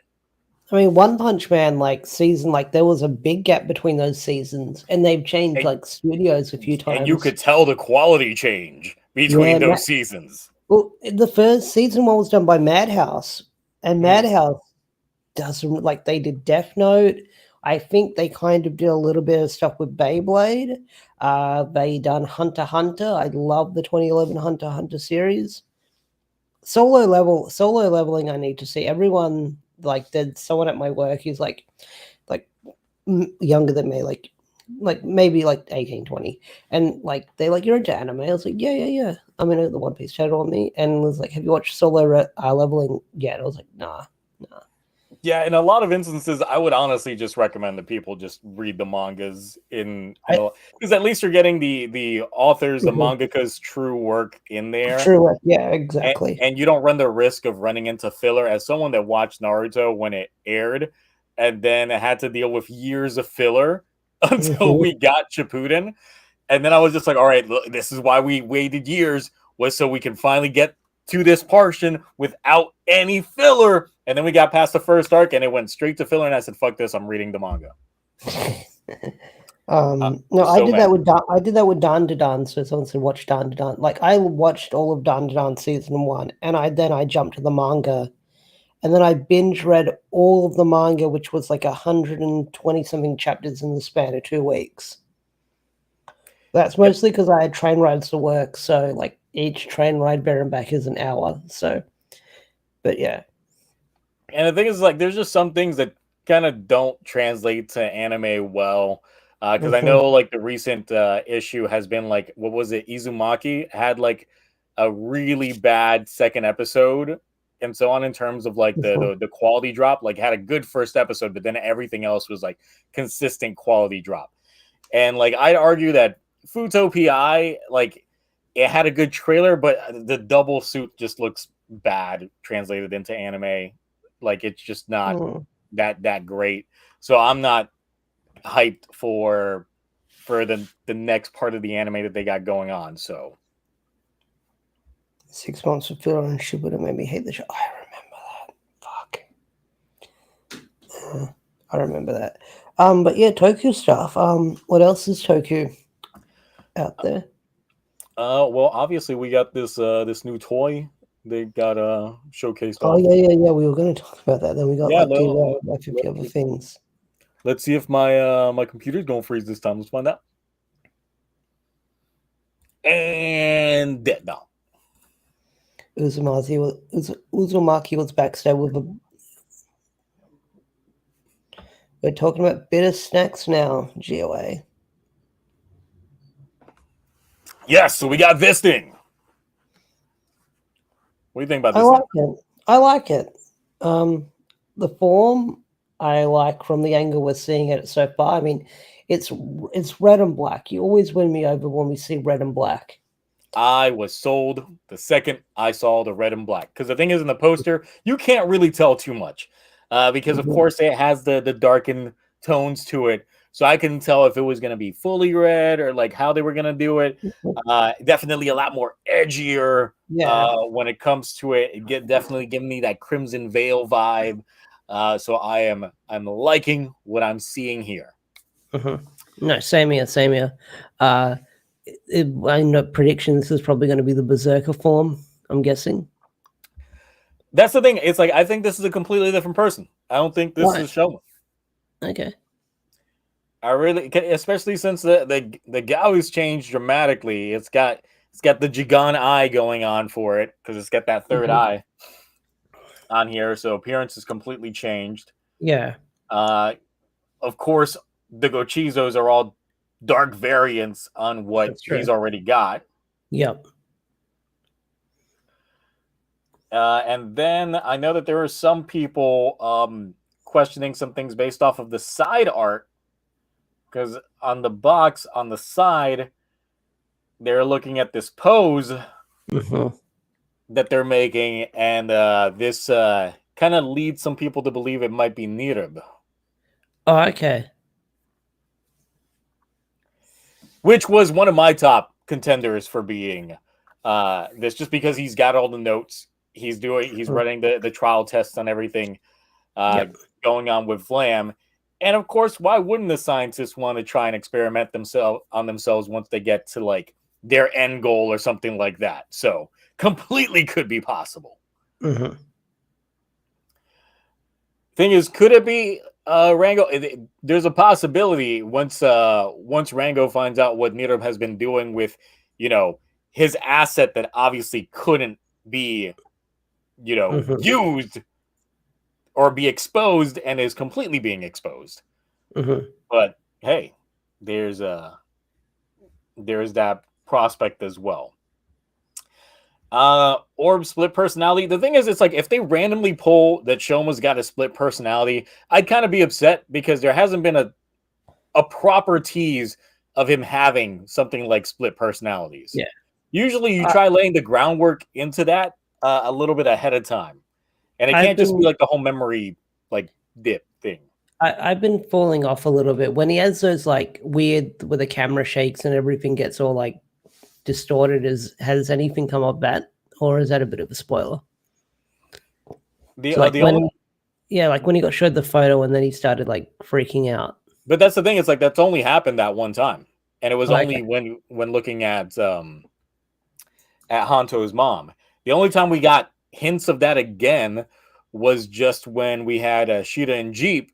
I mean, One Punch Man, like season, like there was a big gap between those seasons, and they've changed like studios a few times. And you could tell the quality change between those seasons. Well, the first season one was done by Madhouse, and Madhouse doesn't like they did Death Note. I think they kind of did a little bit of stuff with Beyblade. They done Hunter x Hunter. I love the 2011 Hunter x Hunter series. Solo leveling. I need to see everyone. Like, there's someone at my work who's like younger than me, like maybe like 18, 20. And like they're like, you're into anime? I was like, yeah. I'm into the One Piece channel on me, and was like, have you watched Solo leveling yet? I was like, nah. Yeah, in a lot of instances, I would honestly just recommend that people just read the mangas because at least you're getting the authors, the mangakas' true work in there. True work, yeah, exactly. And you don't run the risk of running into filler. As someone that watched Naruto when it aired, and then had to deal with years of filler until we got Shippuden, and then I was just like, all right, look, this is why we waited years, was so we can finally get to this portion without any filler. And then we got past the first arc and it went straight to filler, and I said, fuck this, I'm reading the manga. No, I did that with Dan to Dan. So someone said watch Dan to Dan. Like, I watched all of Dan to Dan season 1, and I jumped to the manga, and then I binge read all of the manga, which was like 120 something chapters in the span of 2 weeks. That's mostly because I had train rides to work, so like each train ride there and back is an hour. So, but yeah. And the thing is, like, there's just some things that kind of don't translate to anime well. Because I know, like, the recent issue has been, like, what was it? Izumaki had, like, a really bad second episode and so on in terms of, like, the quality drop. Like, had a good first episode, but then everything else was, like, consistent quality drop. And, like, I'd argue that Futo PI, like, it had a good trailer, but the double suit just looks bad translated into anime. Like, it's just not that great. So I'm not hyped for the next part of the anime that they got going on. So 6 months of filler and shit would have made me hate the show. I remember that. Fuck. I remember that. But yeah, Toku stuff. What else is Toku out there? Well, obviously we got this new toy they got showcased. Oh yeah. We were going to talk about that. Then we got like 50 other things. Let's see if my my computer's gonna freeze this time. Let's find out. And dead now. Uzumaki was backstage with a. We're talking about bitter snacks now, GOA. Yes, so we got this thing. What do you think about this? I like it. The form I like from the angle we're seeing it so far. I mean, it's red and black. You always win me over when we see red and black. I was sold the second I saw the red and black, because the thing is, in the poster you can't really tell too much because of course it has the darkened tones to it. So I couldn't tell if it was going to be fully red or like how they were going to do it. Definitely a lot more edgier when it comes to it. It definitely giving me that Crimson Veil vibe. So I'm liking what I'm seeing here. No, same here. I know prediction. This is probably going to be the Berserker form, I'm guessing. That's the thing. It's like, I think this is a completely different person. I don't think this is Shoma. Okay. I really, especially since the Gavu's changed dramatically. It's got the Jigan eye going on for it, because it's got that third eye on here. So appearance is completely changed. Yeah. Of course, the Gochizos are all dark variants on what he's already got. Yep. And then I know that there are some people questioning some things based off of the side art, because on the box on the side, they're looking at this pose that they're making, and this kind of leads some people to believe it might be Nirib. Oh, okay. Which was one of my top contenders for being this, just because he's got all the notes. He's running the trial tests on everything. going on with Flam. And of course, why wouldn't the scientists want to try and experiment on themselves once they get to like their end goal or something like that? So completely could be possible. Mm-hmm. Thing is, could it be Rango? There's a possibility once Rango finds out what Niram has been doing with, his asset that obviously couldn't be, used or be exposed and is completely being exposed. Mm-hmm. But hey, there's that prospect as well. Orb split personality. The thing is, it's like if they randomly pull that Shoma's got a split personality, I'd kind of be upset because there hasn't been a proper tease of him having something like split personalities. Yeah. Usually you try laying the groundwork into that a little bit ahead of time. And it can't just be like the whole memory like dip thing. I've been falling off a little bit when he has those like weird where the camera shakes and everything gets all like distorted. Has anything come of that, or is that a bit of a spoiler? Like when he got showed the photo and then he started like freaking out. But that's the thing. It's like that's only happened that one time, and it was only when looking at Hanto's mom. The only time we got hints of that again was just when we had Shida and Jeep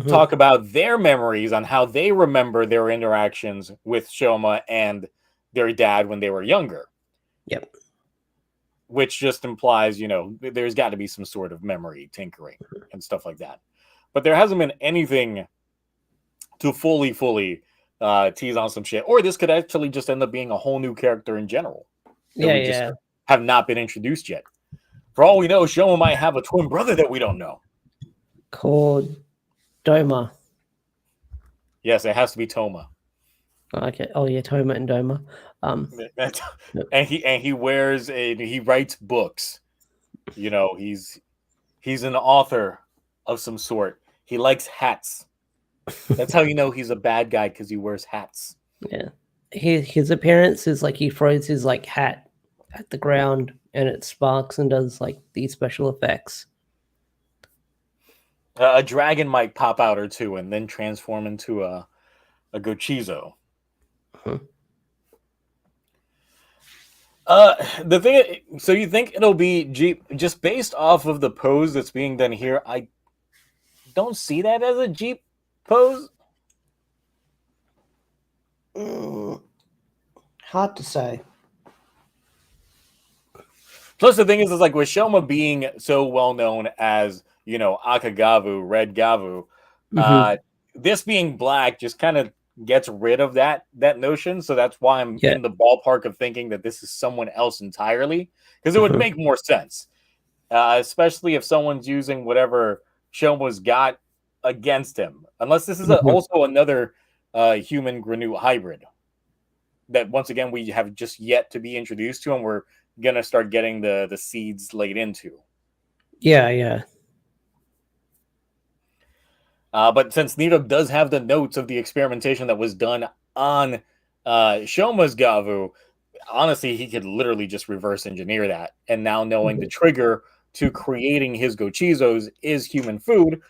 talk about their memories on how they remember their interactions with Shoma and their dad when they were younger. Yep. Which just implies, there's got to be some sort of memory tinkering and stuff like that. But there hasn't been anything to fully tease on some shit. Or this could actually just end up being a whole new character in general. Just have not been introduced yet. For all we know, Shoma might have a twin brother that we don't know. Called Doma. Yes, it has to be Toma. Okay. Oh yeah, Toma and Doma. And he wears he writes books. He's an author of some sort. He likes hats. That's how you know he's a bad guy, because he wears hats. Yeah. His appearance is like he throws his like hat at the ground and it sparks and does like these special effects. A dragon might pop out or two and then transform into a Gochizo. The thing, so you think it'll be Jeep just based off of the pose that's being done here? I don't see that as a Jeep pose. Hard to say. Plus, the thing is like with Shoma being so well known as Akagavu, Red Gavu, this being black just kind of gets rid of that notion. So that's why I'm in the ballpark of thinking that this is someone else entirely, because it would make more sense, especially if someone's using whatever Shoma's got against him, unless this is also another human Granu hybrid that once again we have just yet to be introduced to, and we're gonna start getting the seeds laid into. But since Nito does have the notes of the experimentation that was done on Shoma's Gavu, honestly, he could literally just reverse engineer that. And now knowing the trigger to creating his Gochizos is human food,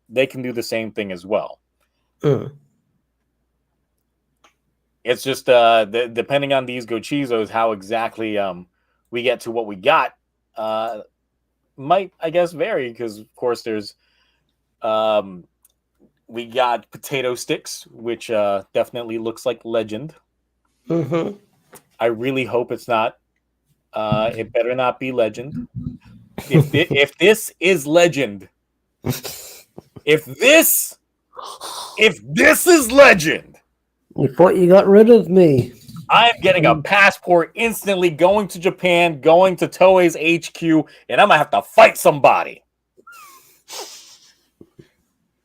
they can do the same thing as well. It's just depending on these Gochizos, how exactly we get to what we got might, I guess, vary, because of course there's we got potato sticks, which definitely looks like Legend. I really hope it's not. It better not be Legend. If this is Legend, if this is Legend, you thought you got rid of me. I'm getting a passport instantly, going to Japan, going to Toei's HQ, and I'm gonna have to fight somebody.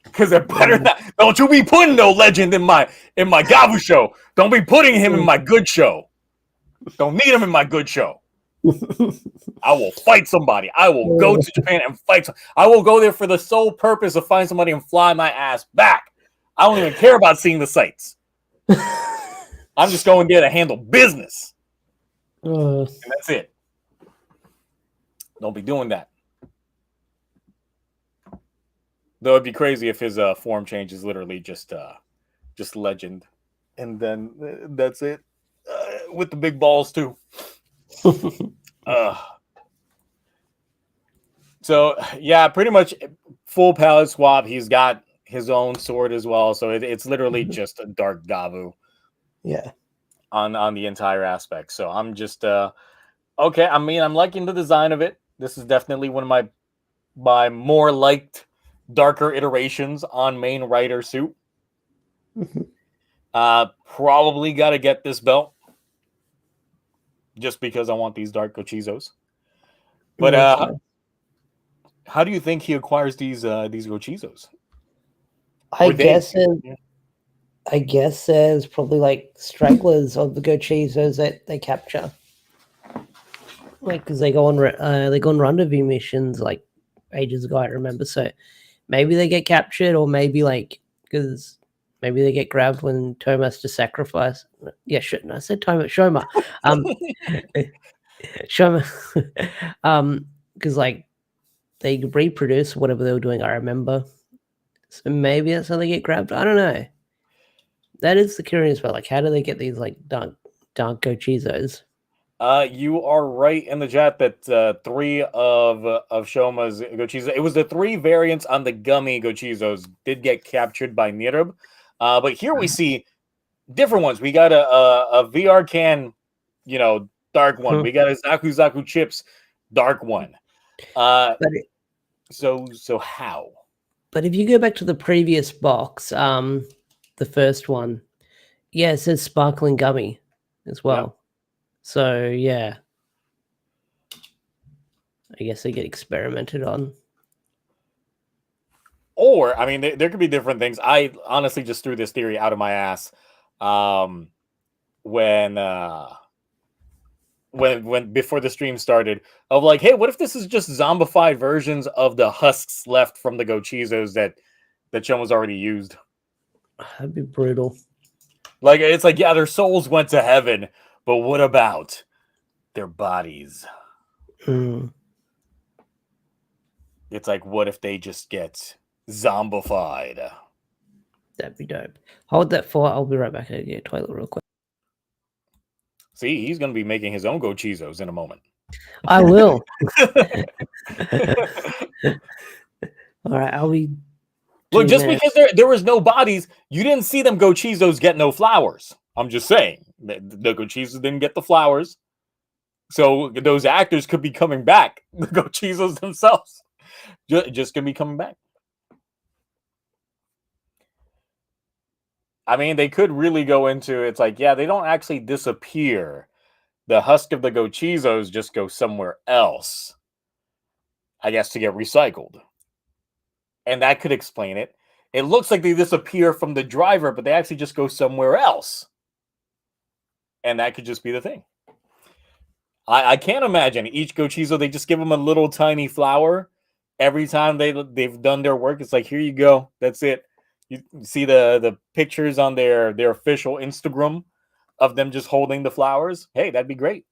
Because it better not. Don't you be putting no Legend in my Gavu show. Don't be putting him in my good show. Don't need him in my good show. I will fight somebody. I will go to Japan and fight. I will go there for the sole purpose of finding somebody and fly my ass back. I don't even care about seeing the sights. I'm just going there to handle business. And that's it. Don't be doing that. Though it'd be crazy if his form change is literally just legend, and then that's it with the big balls too. So yeah, pretty much full palette swap. He's got his own sword as well, so it's literally just a dark Gavu. Yeah. On the entire aspect. So I'm just okay. I mean, I'm liking the design of it. This is definitely one of my more liked darker iterations on main rider suit. Probably got to get this belt just because I want these dark Gochizos. But how do you think he acquires these Gochizos? I guess there's probably like stragglers of the Gochizos that they capture, like because they go on rendezvous missions like ages ago. I remember, so maybe they get captured, or maybe like because maybe they get grabbed when Toma has to sacrifice. Yeah, shouldn't I said Toma? Shoma. Shoma. Because like they reproduce whatever they were doing. I remember, so maybe that's how they get grabbed. I don't know. That is the curious part. Like, how do they get these like dark Gochizos? You are right in the chat that 3 of Shoma's Gochizos, it was the 3 variants on the gummy Gochizos did get captured by Nirub. But here we see different ones. We got a VR can, dark one. We got a Zaku Chips dark one. So how? But if you go back to the previous box, the first one, yeah, it says sparkling gummy as well. Yep. So yeah, I guess they get experimented on. Or I mean, there could be different things. I honestly just threw this theory out of my ass when before the stream started, of like, hey, what if this is just zombified versions of the husks left from the Gochizos that Shoma's already used? That'd be brutal. Like, it's like, yeah, their souls went to heaven, but what about their bodies? It's like, what if they just get zombified? That'd be dope. Hold that thought. I'll be right back. I get a toilet real quick. See, he's going to be making his own Gochizos in a moment. I will. All right, I'll be. Look, just because there was no bodies, you didn't see them Gochizos get no flowers. I'm just saying. The Gochizos didn't get the flowers. So those actors could be coming back. The Gochizos themselves just going to be coming back. I mean, they could really go into, it's like, yeah, they don't actually disappear. The husk of the Gochizos just go somewhere else, I guess, to get recycled. And that could explain it. It looks like they disappear from the driver, but they actually just go somewhere else. And that could just be the thing. I can't imagine each Gochizo, they just give them a little tiny flower every time they've done their work. It's like, here you go. That's it. You see the pictures on their official Instagram of them just holding the flowers. Hey, that'd be great.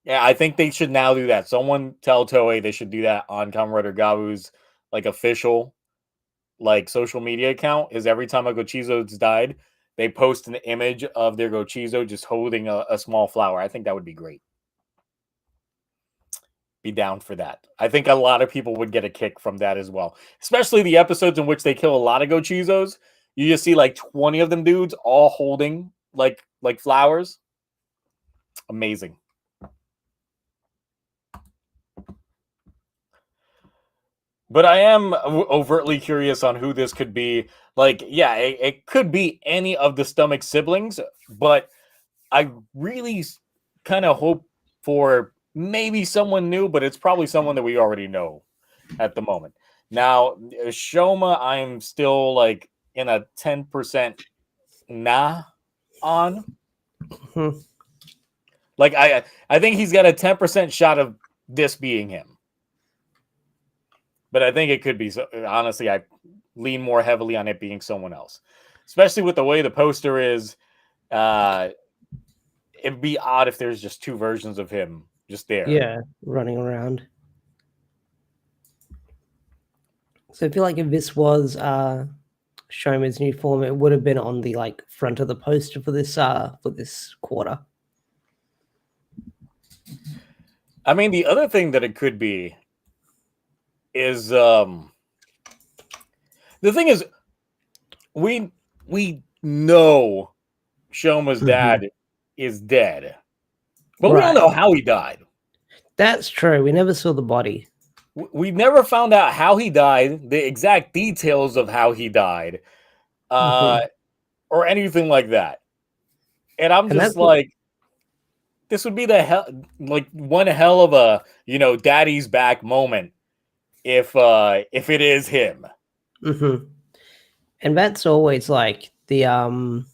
Yeah, I think they should now do that. Someone tell Toei they should do that on Kamen Rider Gavu's like official like social media account. Is every time a Gochizo's died, they post an image of their Gochizo just holding a small flower. I think that would be great. Be down for that. I think a lot of people would get a kick from that as well, especially the episodes in which they kill a lot of Gochizos. You just see like 20 of them dudes all holding like flowers. Amazing. But I am overtly curious on who this could be. Like, yeah, it could be any of the Stomach siblings, but I really kind of hope for maybe someone new, but it's probably someone that we already know at the moment. Now, Shoma, I'm still like in a 10% nah on. Like, I think he's got a 10% shot of this being him. But I think it could be. Honestly, I lean more heavily on it being someone else, especially with the way the poster is. It'd be odd if there's just 2 versions of him just there. Yeah, running around. So I feel like if this was Shoma's new form, it would have been on the front of the poster for this quarter. I mean, the other thing that it could be is the thing is we know Shoma's dad is dead, but we don't know how he died. That's true. We never saw the body. We never found out how he died, the exact details of how he died, or anything like that. And I'm just like, this would be one hell of a daddy's back moment if it is him. And that's always like the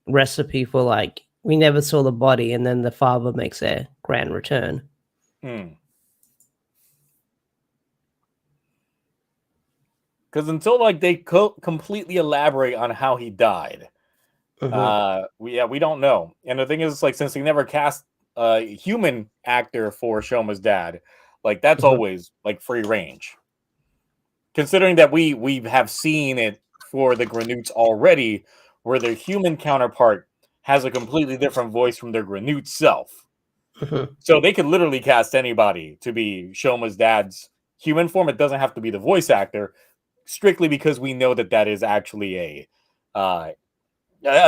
recipe for we never saw the body, and then the father makes a grand return. Because until they completely elaborate on how he died, we don't know. And the thing is, since they never cast a human actor for Shoma's dad, that's always free range. Considering that we have seen it for the Granoots already, where their human counterpart has a completely different voice from their Granoot self. So they could literally cast anybody to be Shoma's dad's human form. It doesn't have to be the voice actor, strictly because we know that is actually a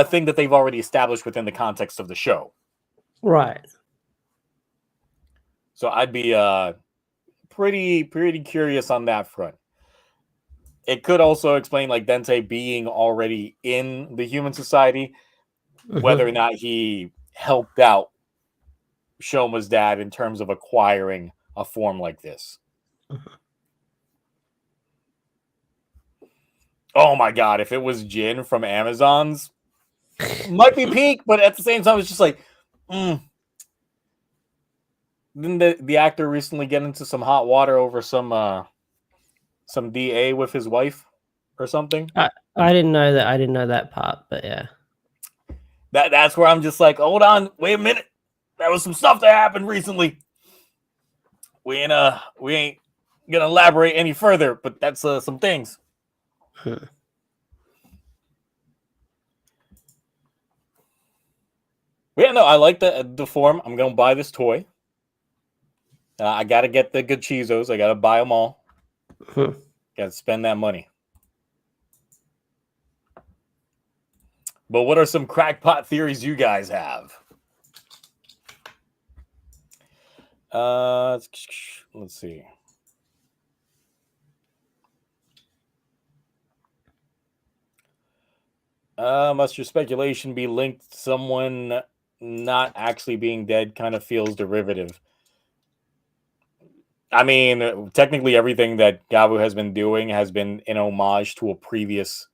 thing that they've already established within the context of the show. Right. So I'd be pretty curious on that front. It could also explain Dente being already in the human society, whether or not he helped out Shoma's dad in terms of acquiring a form like this. Oh my god, if it was Jin from Amazons, might be peak, but at the same time, it's just Didn't the actor recently get into some hot water over some DA with his wife or something? I didn't know that. I didn't know that part, but yeah. That's where I'm just hold on, wait a minute. There was some stuff that happened recently. We ain't gonna elaborate any further, but that's some things. Yeah, no, I like the form. I'm gonna buy this toy. I gotta get the good Chizos. I gotta buy them all. Gotta spend that money. But what are some crackpot theories you guys have? Let's see. Must your speculation be linked to someone not actually being dead? Kind of feels derivative. I mean, technically everything that Gavv has been doing has been in homage to a previous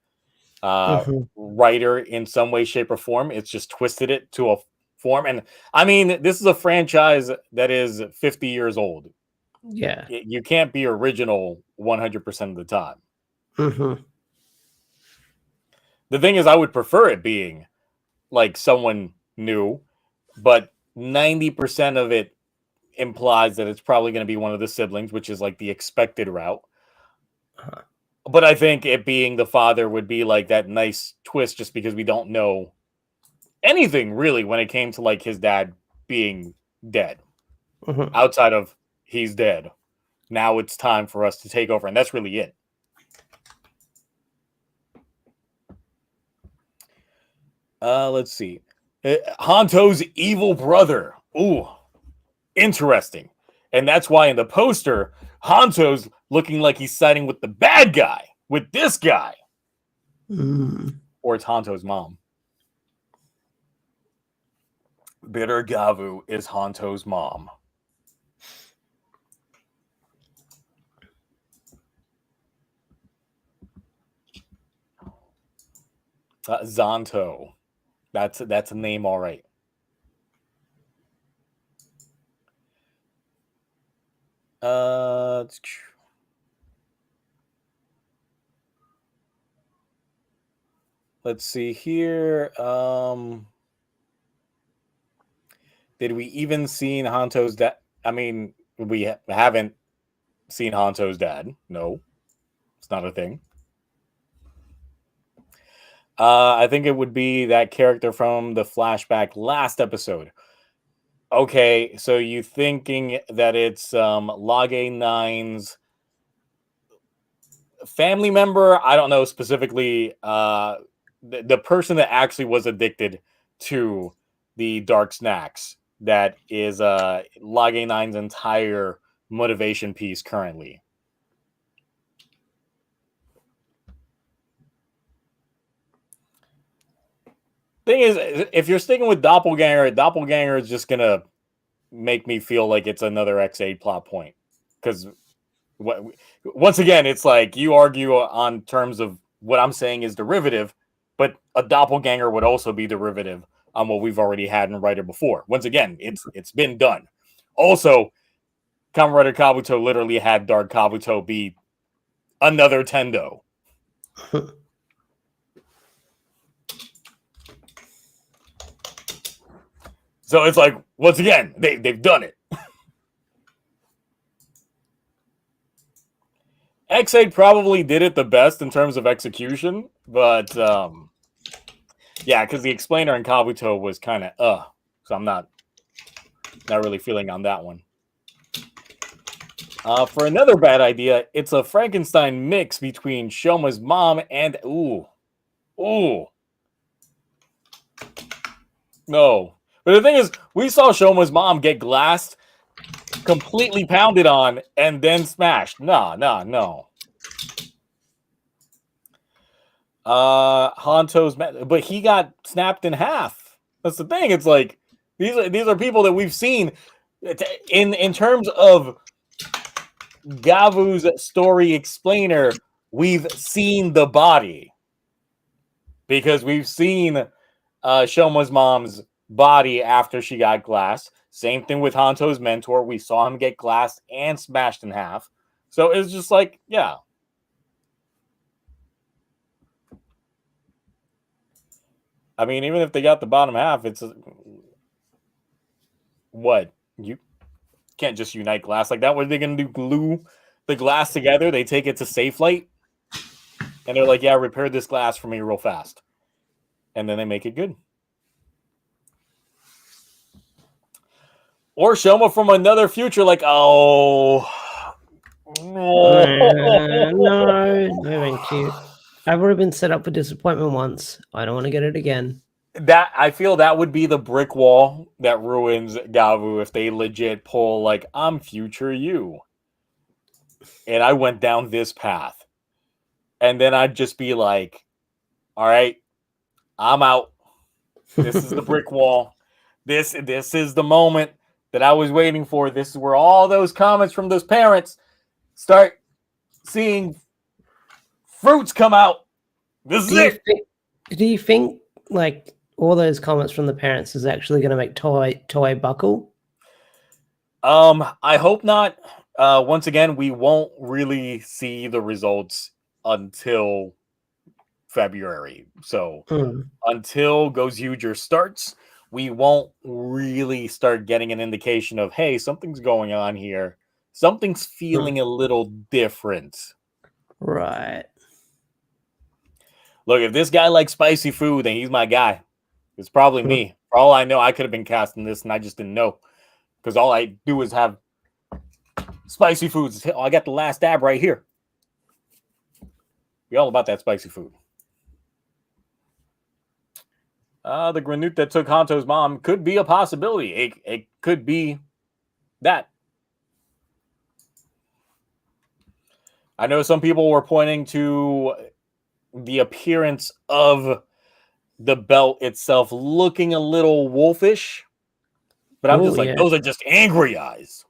writer in some way, shape, or form. It's just twisted it to a form. And I mean, this is a franchise that is 50 years old. Yeah. You can't be original 100% of the time. The thing is, I would prefer it being someone new, but 90% of it implies that it's probably going to be one of the siblings, which is the expected route. But I think it being the father would be that nice twist, just because we don't know anything really when it came to his dad being dead. Outside of he's dead. Now it's time for us to take over, and that's really it. Let's see. Hanto's evil brother. Ooh, interesting. And that's why in the poster, Hanto's looking like he's siding with the bad guy, with this guy. Or it's Hanto's mom. Bitter Gavu is Hanto's mom. Zanto. That's a name, all right. Let's see here. Did we even seen Hanto's dad? I mean, we haven't seen Hanto's dad. No. It's not a thing. I think it would be that character from the flashback last episode. Okay, so you thinking that it's Lage 9's family member? I don't know specifically. The person that actually was addicted to the dark snacks. That is Lage 9's entire motivation piece currently. Thing is, if you're sticking with Doppelganger is just gonna make me feel like it's another X8 plot point. Because once again, it's like you argue on terms of what I'm saying is derivative, but a doppelganger would also be derivative on what we've already had in Rider before. Once again, it's been done. Also, Kamen Rider Kabuto literally had Dark Kabuto be another Tendo. So it's like, once again, they've done it. X8 probably did it the best in terms of execution, but yeah, because the explainer in Kabuto was kind of so I'm not really feeling on that one. For another bad idea, it's a Frankenstein mix between Shoma's mom and no. But the thing is, we saw Shoma's mom get glassed, completely pounded on, and then smashed. No. Hanto's, but he got snapped in half. That's the thing. It's like these are people that we've seen in terms of Gavu's story explainer. We've seen the body because we've seen Shoma's mom's body after she got glassed. Same thing with Hanto's mentor. We saw him get glassed and smashed in half. So it's just like, yeah. I mean, even if they got the bottom half, it's what? You can't just unite glass like that. What are they going to do? Glue the glass together? They take it to Safe Light, and they're like, yeah, repair this glass for me real fast. And then they make it good. Or Shoma from another future, like, no, thank you. I've already been set up for disappointment once. I don't want to get it again. That I feel that would be the brick wall that ruins Gavu if they legit pull like, I'm future you. And I went down this path. And then I'd just be like, all right, I'm out. This is the brick wall. This is the moment that I was waiting for. This is where all those comments from those parents start seeing fruits come out. This is it. Do you think like all those comments from the parents is actually going to make Toei buckle? I hope not. Once again, we won't really see the results until February. So until Gozuger starts, we won't really start getting an indication of, hey, something's going on here. Something's feeling a little different. Right. Look, if this guy likes spicy food, then he's my guy. It's probably me. For all I know, I could have been casting this and I just didn't know. Because all I do is have spicy foods. Oh, I got the last dab right here. Be all about that spicy food. The granute that took Hanto's mom could be a possibility. It could be that. I know some people were pointing to the appearance of the belt itself looking a little wolfish. But I'm just like, those are just angry eyes.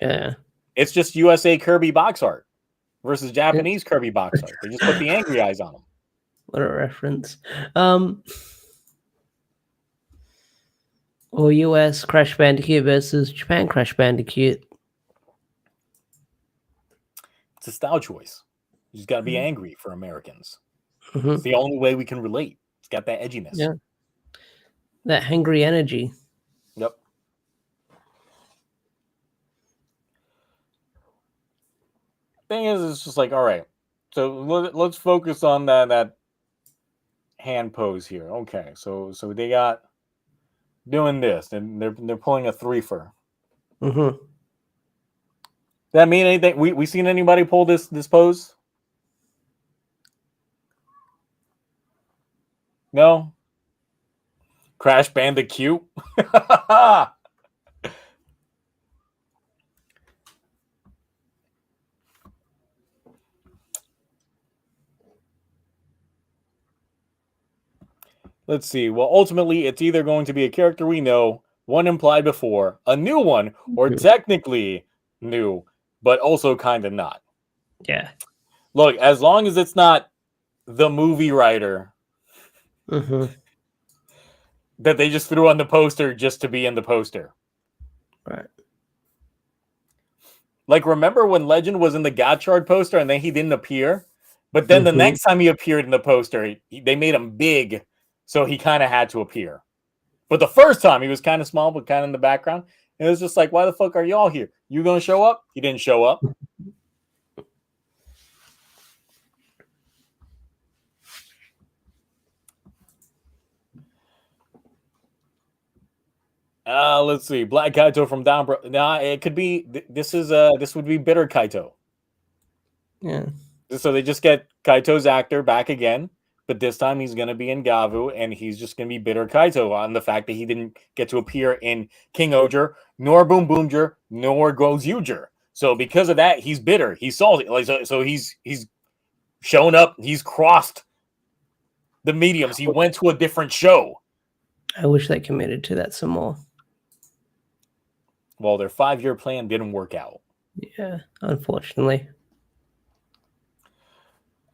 Yeah. It's just USA Kirby box art versus Japanese Kirby box art. They just put the angry eyes on them. What a reference. Or US Crash Bandicoot versus Japan Crash Bandicoot. It's a style choice. You just got to be angry for Americans. It's the only way we can relate. It's got that edginess. Yeah. That hangry energy. Yep. Thing is, it's just like, all right. let's focus on that hand pose here. Okay, so they got doing this, and they're pulling a threefer. Mm-hmm. That mean anything? We seen anybody pull this pose? No. Crash Bandicoot. Let's see. Well, ultimately, it's either going to be a character we know, one implied before, a new one, or technically new, but also kind of not. Yeah. Look, as long as it's not the movie writer that they just threw on the poster just to be in the poster. Right. Like, remember when Legend was in the Gotchard poster and then he didn't appear? But then the next time he appeared in the poster, they made him big, so he kind of had to appear. But the first time, he was kind of small, but kind of in the background. And it was just like, why the fuck are y'all here? You gonna show up? He didn't show up. Let's see. Black Kaito from Down. Nah, it could be. This would be Bitter Kaito. Yeah. So they just get Kaito's actor back again, but this time he's going to be in Gavu, and he's just going to be Bitter Kaito on the fact that he didn't get to appear in King Oger, nor Boom Boomger, nor Gozuger. So because of that, he's bitter. He's salty. Like so he's shown up. He's crossed the mediums. He went to a different show. I wish they committed to that some more. Well, their 5-year plan didn't work out. Yeah, unfortunately.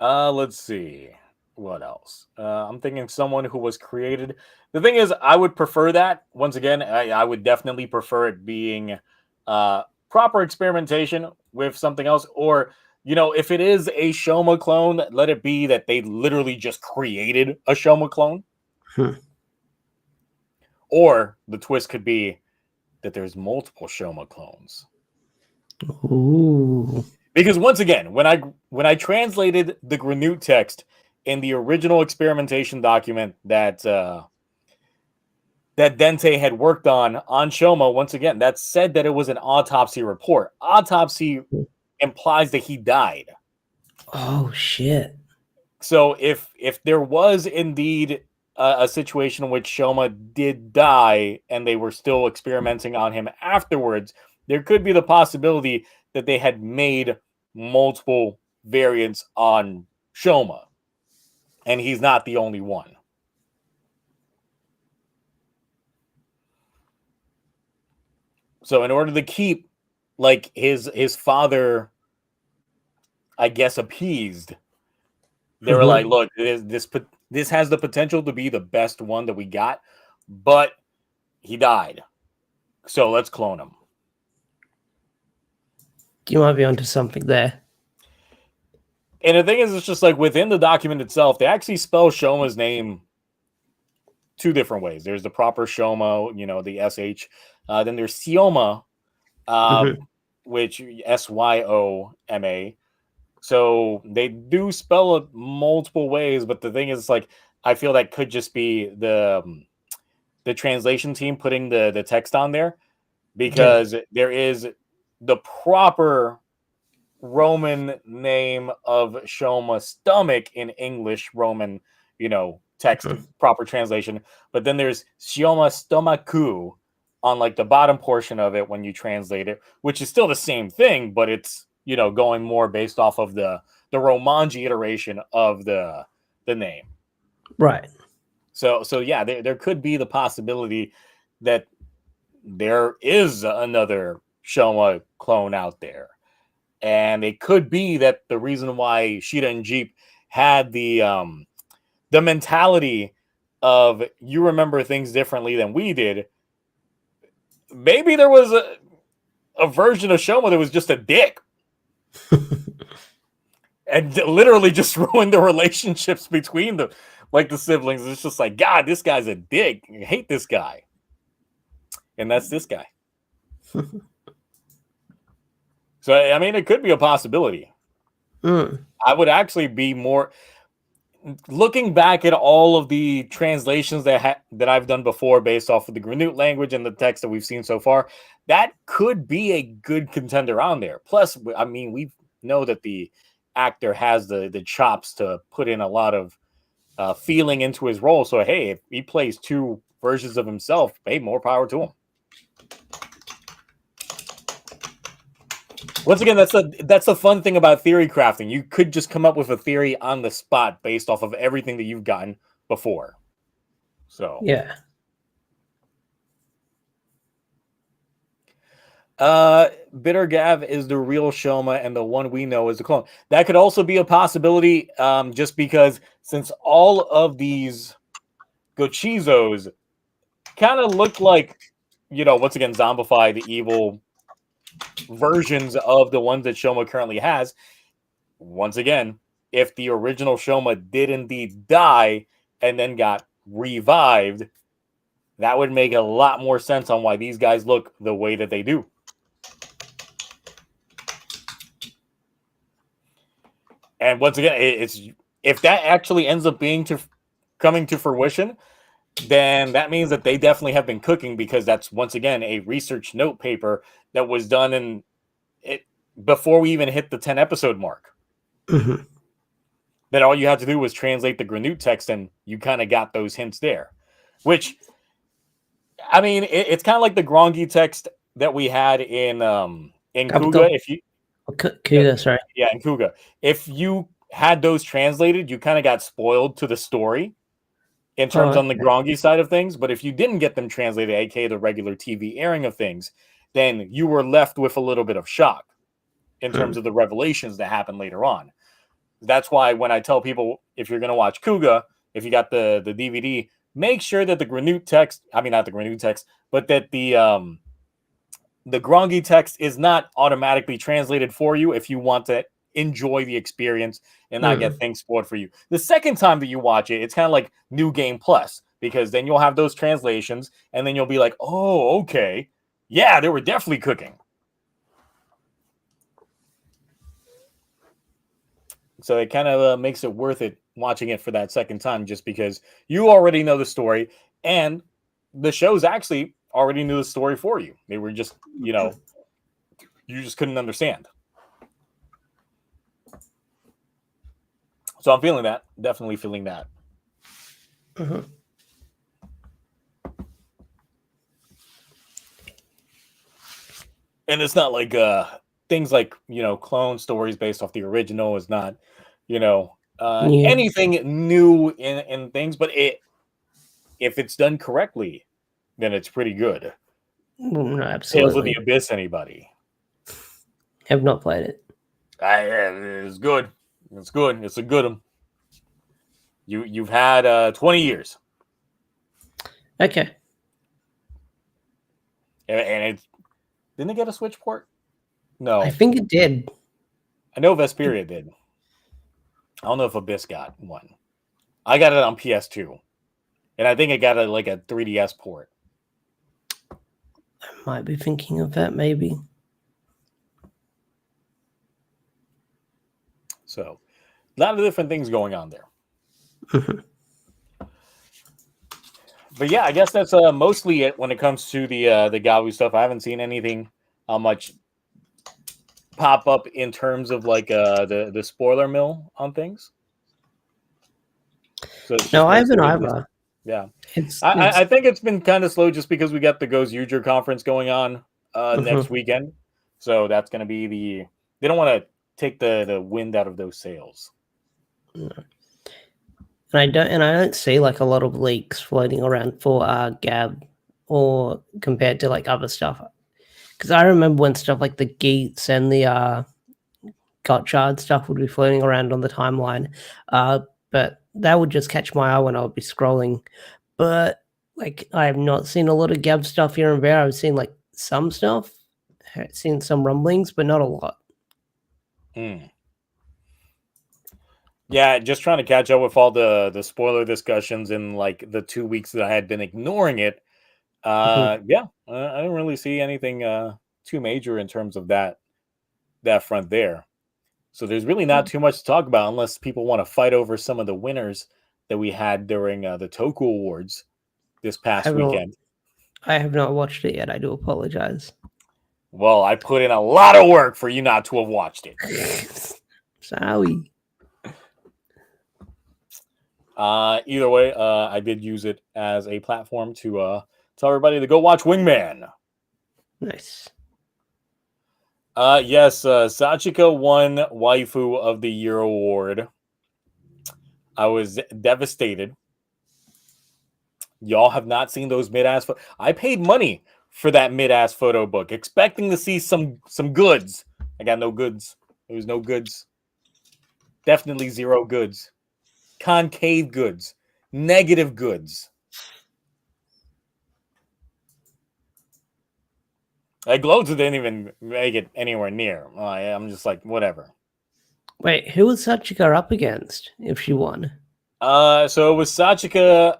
Let's see. What else? I'm thinking someone who was created. The thing is, I would prefer that. Once again, I would definitely prefer it being proper experimentation with something else. Or, if it is a Shoma clone, let it be that they literally just created a Shoma clone. Or the twist could be that there's multiple Shoma clones. Ooh. Because once again, when I translated the Granute text in the original experimentation document that Dente had worked on Shoma, once again, that said that it was an autopsy report. Autopsy implies that he died. Oh shit. So if there was indeed a situation in which Shoma did die and they were still experimenting on him afterwards, there could be the possibility that they had made multiple variants on Shoma, and he's not the only one. So in order to keep like his father, I guess, appeased, they were like, look, this has the potential to be the best one that we got, but he died. So let's clone him. You might be onto something there. And the thing is, it's just like within the document itself, they actually spell Shoma's name 2 different ways. There's the proper Shoma, the SH. Then there's Syoma, which Syoma. So they do spell it multiple ways, but the thing is, like, I feel that could just be the translation team putting the text on there, because there is the proper Roman name of Shoma's stomach in English Roman, text, proper translation. But then there's Shioma Stomaku on like the bottom portion of it when you translate it, which is still the same thing, but it's, going more based off of the Romanji iteration of the name. Right. So yeah, there could be the possibility that there is another Shoma clone out there. And it could be that the reason why Shida and Jeep had the mentality of you remember things differently than we did. Maybe there was a version of Shoma that was just a dick. And literally just ruined the relationships between the siblings. It's just like, God, this guy's a dick. I hate this guy. And that's this guy. So, I mean, it could be a possibility. I would actually be more looking back at all of the translations that I've done before based off of the Granute language and the text that we've seen so far. That could be a good contender on there. Plus, I mean, we know that the actor has the chops to put in a lot of feeling into his role. So hey, if he plays two versions of himself, hey, more power to him. Once again, that's the fun thing about theory crafting. You could just come up with a theory on the spot based off of everything that you've gotten before. So yeah. Bitter Gavv is the real Shoma, and the one we know is the clone. That could also be a possibility, just because since all of these Gochizos kind of look like, once again, zombify the evil versions of the ones that Shoma currently has. Once again, if the original Shoma did indeed die and then got revived, that would make a lot more sense on why these guys look the way that they do. And once again, it's if that actually ends up coming to fruition, then that means that they definitely have been cooking, because that's once again a research note paper that was done in it before we even hit the 10 episode mark. Mm-hmm. That all you had to do was translate the Granute text, and you kind of got those hints there. Which, I mean, it's kind of like the Grongi text that we had in Kuga. If you Kuga, sorry. Yeah, in Kuga. If you had those translated, you kind of got spoiled to the story in terms on the Grongi side of things. But if you didn't get them translated, aka the regular TV airing of things, then you were left with a little bit of shock in terms of the revelations that happen later on. That's why when I tell people, if you're going to watch Kuga, if you got the DVD, make sure that the Granute text, I mean, not the Granute text, but that the Grongi text is not automatically translated for you if you want to enjoy the experience and not get things spoiled for you. The second time that you watch it, it's kind of like New Game Plus, because then you'll have those translations and then you'll be like, oh, okay. Yeah, they were definitely cooking. So it kind of makes it worth it watching it for that second time, just because you already know the story, and the shows actually already knew the story for you. They were just, you just couldn't understand. So I'm feeling that. Definitely feeling that. And it's not like things like, clone stories based off the original is not, anything new in things, but if it's done correctly, then it's pretty good. No, absolutely. Tales of the Abyss, anybody? Have not played it. It's good. It's good. It's a good one. You've had 20 years. Okay. And it didn't it get a Switch port? No. I think it did. I know Vesperia did. I don't know if Abyss got one. I got it on PS2. And I think it got a 3DS port. I might be thinking of that, maybe. So, a lot of different things going on there. But yeah, I guess that's mostly it when it comes to the Gavu stuff. I haven't seen anything much pop up in terms of the spoiler mill on things. So no, I haven't either. Yeah, I think it's been kind of slow just because we got the Goes User conference going on next weekend. So that's going to be they don't want to take the wind out of those sails. No. And I don't see a lot of leaks floating around for Gavv, or compared to other stuff. Because I remember when stuff like the Geats and the Gotchard stuff would be floating around on the timeline, but that would just catch my eye when I would be scrolling. But I have not seen a lot of Gavv stuff here and there. I've seen some stuff, I've seen some rumblings, but not a lot. Yeah, just trying to catch up with all the spoiler discussions in the 2 weeks that I had been ignoring it. Yeah, I don't really see anything too major in terms of that front there. So there's really not too much to talk about unless people want to fight over some of the winners that we had during the Toku Awards this past weekend. I have not watched it yet. I do apologize. Well, I put in a lot of work for you not to have watched it. Sorry. Either way, I did use it as a platform to tell everybody to go watch Wingman. Nice. Yes, Sachika won Waifu of the Year award. I was devastated. Y'all have not seen those mid-ass I paid money for that mid-ass photo book, expecting to see some goods. I got no goods. There was no goods. Definitely zero goods. Concave goods. Negative goods. Like, Glowz didn't even make it anywhere near. I'm just like, whatever. Wait, who was Sachika up against if she won? So it was Sachika,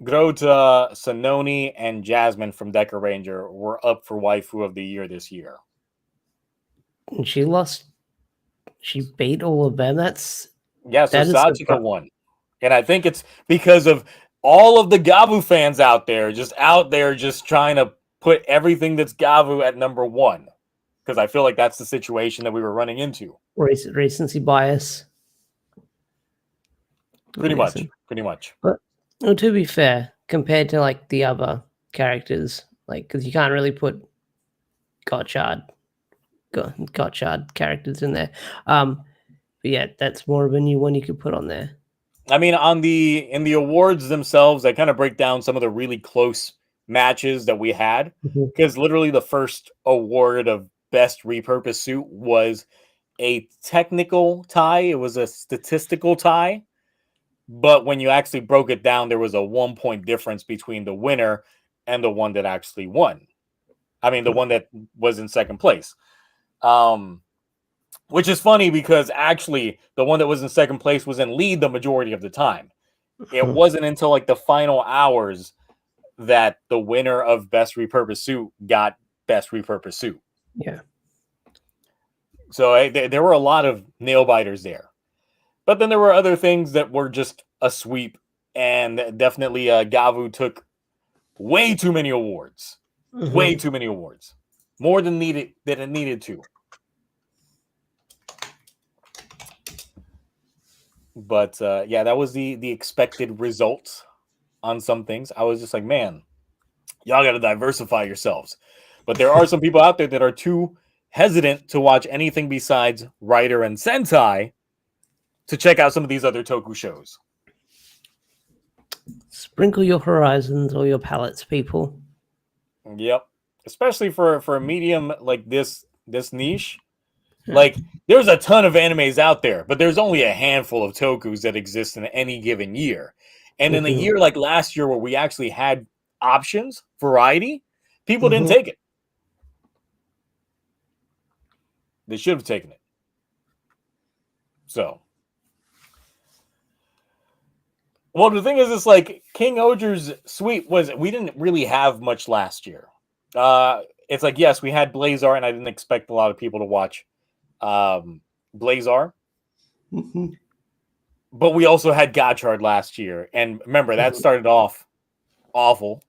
Grota, Sanoni, and Jasmine from Deca Ranger were up for Waifu of the Year this year. And she lost. She beat all of them. So Sachika won. And I think it's because of all of the Gavv fans out there just trying to put everything that's Gavv at number one. Because I feel like that's the situation that we were running into. Recency bias. Pretty much. But well, to be fair, compared to like the other characters, like because you can't really put Gotchard characters in there. But yeah, that's more of a new one you could put on there. I mean, in the awards themselves, I kind of break down some of the really close matches that we had, because literally the first award of best repurposed suit was a technical tie. It was a statistical tie. But when you actually broke it down, there was a 1-point difference between the winner and the one that actually won. I mean, the one that was in second place. Which is funny because actually the one that was in second place was in lead the majority of the time. It wasn't until like the final hours that the winner of best repurposed suit got best repurposed suit. Yeah. So there were a lot of nail biters there. But then there were other things that were just a sweep, and definitely Gavv took way too many awards. Way too many awards. More than it needed to. But yeah, that was the expected result on some things. I was just like, man, y'all got to diversify yourselves. But there are some people out there that are too hesitant to watch anything besides Rider and Sentai to check out some of these other Toku shows. Sprinkle your horizons or your palettes, people. Yep. Especially for a medium like this niche. Like, there's a ton of animes out there, but there's only a handful of Tokus that exist in any given year. And in a year like last year where we actually had options, variety, people didn't take it. They should have taken it. So. Well, the thing is, it's like King Oger's sweep we didn't really have much last year. It's like, yes, we had Blazar, and I didn't expect a lot of people to watch Blazar. But we also had Gotchard last year. And remember, that started off awful.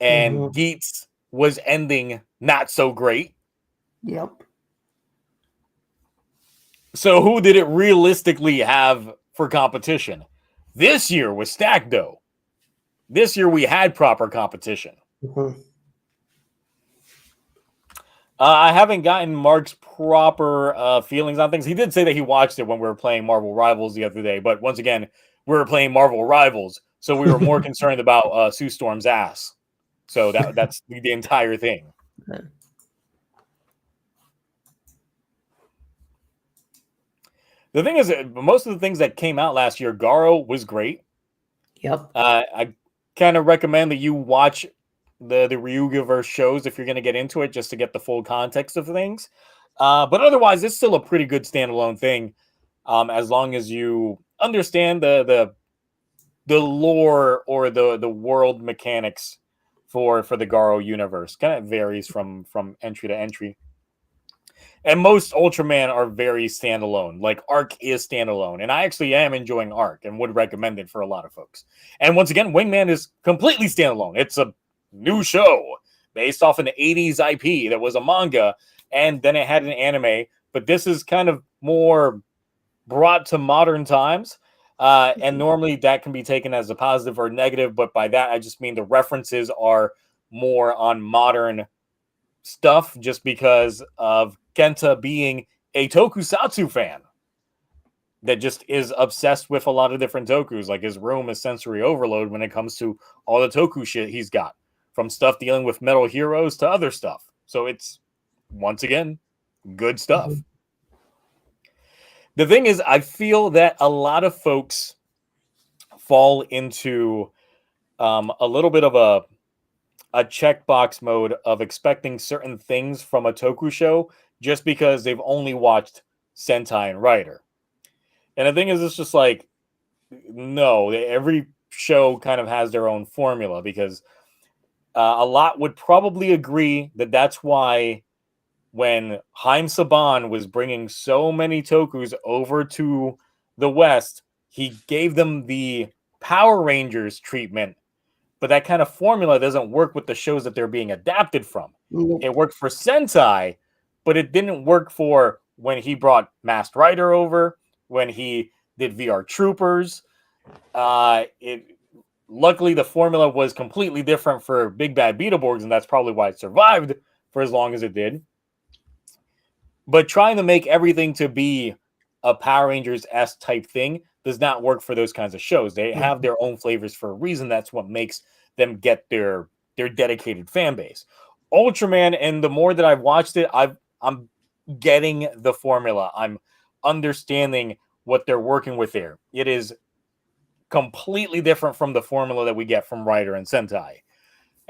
And Geets was ending not so great. Yep. So who did it realistically have for competition? This year was stacked, though. This year we had proper competition. I haven't gotten Mark's proper feelings on things. He did say that he watched it when we were playing Marvel Rivals the other day. But once again, we were playing Marvel Rivals. So we were more concerned about Sue Storm's ass. So that's the entire thing. The thing is, most of the things that came out last year, Garo was great. Yep. I kind of recommend that you watch the Ryugaverse shows if you're going to get into it, just to get the full context of things. But otherwise, it's still a pretty good standalone thing, as long as you understand the lore or the world mechanics for the Garo universe. Kind of varies from entry to entry. And most Ultraman are very standalone. Like Arc is standalone, and I actually am enjoying Arc and would recommend it for a lot of folks. And once again, Wingman is completely standalone. It's a new show based off an 80s IP that was a manga, and then it had an anime. But this is kind of more brought to modern times. And normally that can be taken as a positive or negative, but by that I just mean the references are more on modern stuff just because of Kenta being a tokusatsu fan that just is obsessed with a lot of different tokus. Like his room is sensory overload when it comes to all the toku shit he's got, from stuff dealing with Metal Heroes to other stuff. So it's, once again, good stuff. The thing is, I feel that a lot of folks fall into a little bit of a checkbox mode of expecting certain things from a Toku show just because they've only watched Sentai and Rider. And the thing is, it's just like, no, every show kind of has their own formula, because a lot would probably agree that that's why when Haim Saban was bringing so many Tokus over to the West, he gave them the Power Rangers treatment, but that kind of formula doesn't work with the shows that they're being adapted from. It worked for Sentai, but it didn't work for when he brought Masked Rider over, when he did VR Troopers. Luckily, the formula was completely different for Big Bad Beetleborgs, and that's probably why it survived for as long as it did. But trying to make everything to be a Power Rangers-esque type thing does not work for those kinds of shows. They have their own flavors for a reason. That's what makes them get their dedicated fan base. Ultraman, and the more that I've watched it, I'm getting the formula. I'm understanding what they're working with there. It is completely different from the formula that we get from Rider and Sentai.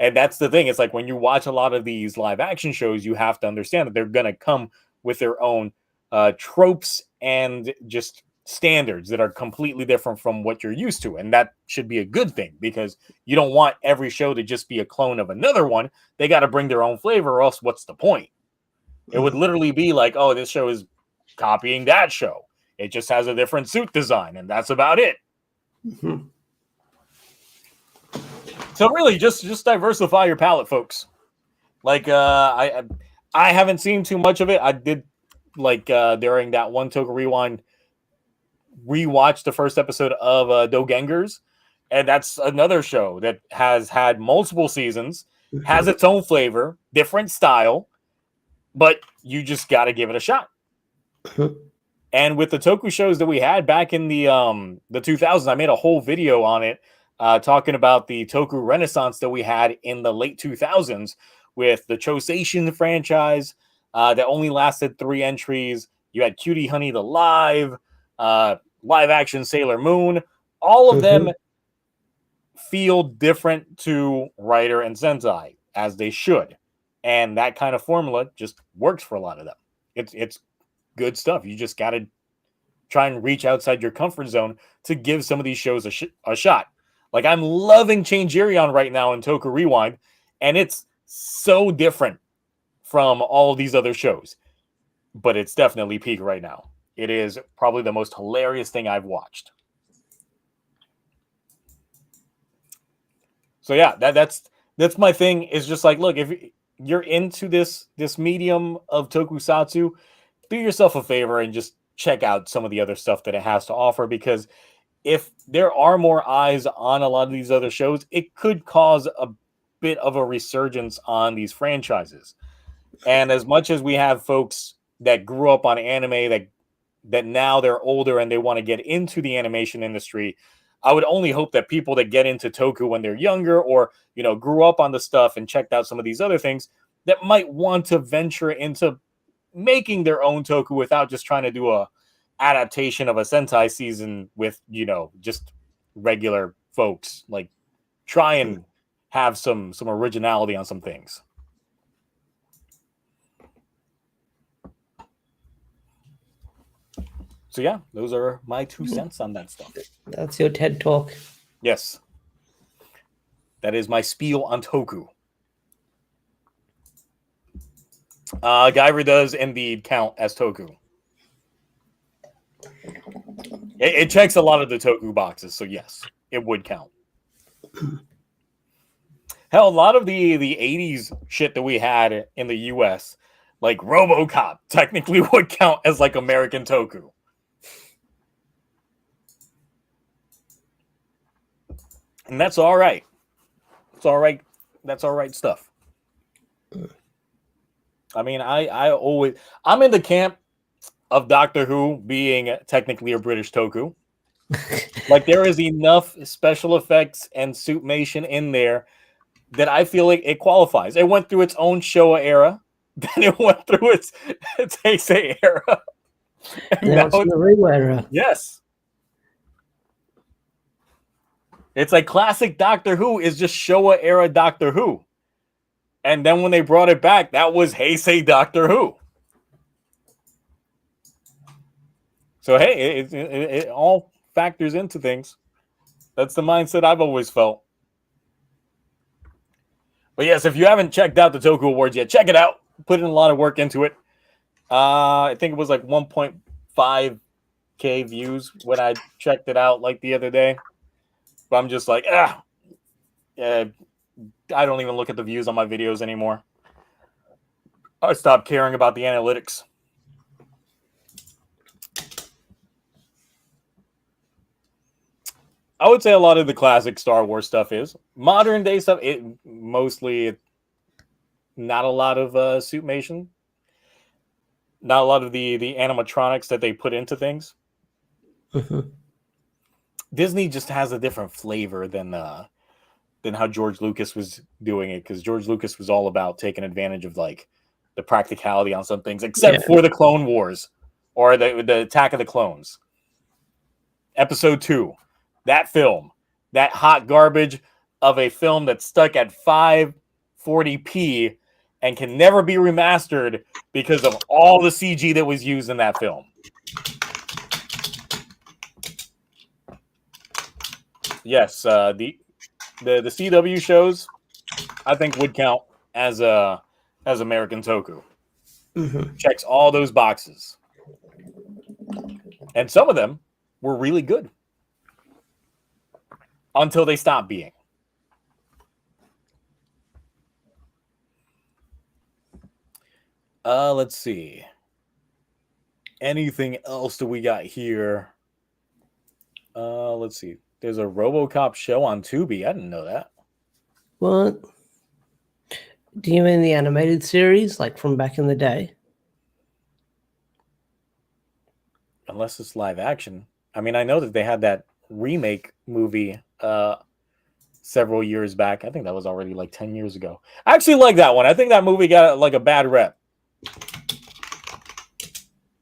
And that's the thing. It's like when you watch a lot of these live action shows, you have to understand that they're going to come with their own tropes and just standards that are completely different from what you're used to. And that should be a good thing, because you don't want every show to just be a clone of another one. They got to bring their own flavor, or else what's the point? It would literally be like, oh, this show is copying that show. It just has a different suit design, and that's about it. So really, just diversify your palette, folks. Like, I haven't seen too much of it. I did, like, during that one Toku Rewind, rewatch the first episode of Dogengers, and that's another show that has had multiple seasons, has its own flavor, different style, but you just got to give it a shot. And with the Toku shows that we had back in the 2000s, I made a whole video on it, talking about the Toku Renaissance that we had in the late 2000s with the Chosation franchise that only lasted 3 entries. You had Cutie Honey the live action Sailor Moon. All of them feel different to Rider and Sentai, as they should. And that kind of formula just works for a lot of them. It's good stuff. You just got to try and reach outside your comfort zone to give some of these shows a shot. Like, I'm loving Changerion right now in Toku Rewind, and it's so different from all these other shows. But it's definitely peak right now. It is probably the most hilarious thing I've watched. So yeah, that's my thing. Is just like, look, if you're into this medium of tokusatsu, do yourself a favor and just check out some of the other stuff that it has to offer, because if there are more eyes on a lot of these other shows, it could cause a bit of a resurgence on these franchises. And as much as we have folks that grew up on anime that now they're older and they want to get into the animation industry, I would only hope that people that get into Toku when they're younger, or, you know, grew up on the stuff and checked out some of these other things, that might want to venture into making their own Toku without just trying to do a adaptation of a Sentai season with, you know, just regular folks. Like, try and have some originality on some things. So yeah, those are my 2 cents on that stuff. That's your TED Talk. Yes. That is my spiel on Toku. Gavv does indeed count as Toku. It checks a lot of the Toku boxes, so yes, it would count. Hell, a lot of the 80s shit that we had in the US, like RoboCop, technically would count as like American Toku. And that's all right. It's all right. That's all right stuff. I mean, I'm in the camp of Doctor Who being technically a British Toku. Like, there is enough special effects and suitmation in there that I feel like it qualifies. It went through its own Showa era, then it went through its Heisei era. And now it's in the Reiwa era. Yes. It's like classic Doctor Who is just Showa era Doctor Who. And then when they brought it back, that was Heisei Doctor Who. So, hey, it all factors into things. That's the mindset I've always felt. But yes, if you haven't checked out the Toku Awards yet, check it out. Put in a lot of work into it. I think it was like 1.5K views when I checked it out like the other day. But I'm just like, I don't even look at the views on my videos anymore. I stopped caring about the analytics. I would say a lot of the classic Star Wars stuff is. Modern day stuff, mostly not a lot of suitmation. Not a lot of the animatronics that they put into things. Mm-hmm. Disney just has a different flavor than how George Lucas was doing it, because George Lucas was all about taking advantage of like the practicality on some things, except for the Clone Wars or the Attack of the Clones. Episode 2, that film, that hot garbage of a film that's stuck at 540p and can never be remastered because of all the CG that was used in that film. Yes, the CW shows, I think, would count as American Toku. Mm-hmm. Checks all those boxes, and some of them were really good until they stopped being. Let's see. Anything else that we got here? Let's see. There's a RoboCop show on Tubi. I didn't know that. What? Do you mean the animated series, like from back in the day? Unless it's live action. I mean, I know that they had that remake movie several years back. I think that was already like 10 years ago. I actually like that one. I think that movie got like a bad rep.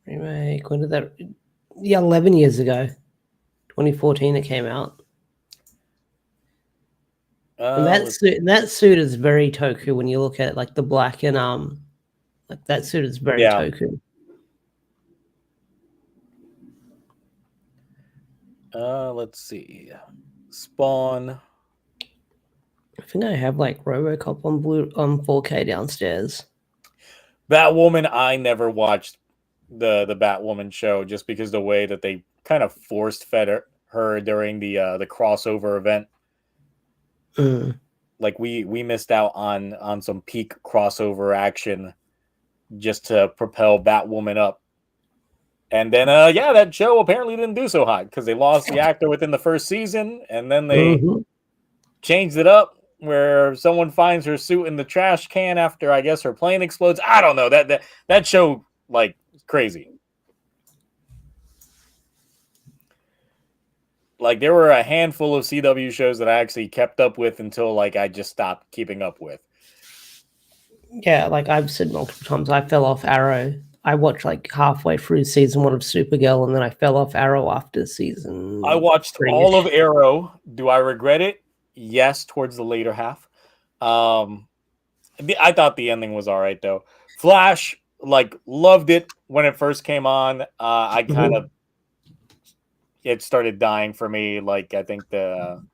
Remake, when did that? Yeah, 11 years ago. 2014 it came out. And that suit is very Toku when you look at it, like the black and like that suit is very Toku. Let's see. Spawn. I think I have like RoboCop on 4K downstairs. Batwoman, I never watched the Batwoman show just because the way that they kind of forced fed her during the crossover event. Like we missed out on some peak crossover action just to propel Batwoman up. And then that show apparently didn't do so hot because they lost the actor within the first season, and then they changed it up where someone finds her suit in the trash can after, I guess, her plane explodes. I don't know. That show, like, crazy. Like, there were a handful of CW shows that I actually kept up with until, like, I just stopped keeping up with. Yeah, like I've said multiple times, I fell off Arrow. I watched like halfway through season 1 of Supergirl, and then I fell off Arrow after season. I watched all of Arrow. Do I regret it? Yes, towards the later half. I thought the ending was all right, though. Flash, like, loved it when it first came on. I kind of it started dying for me. Like, I think about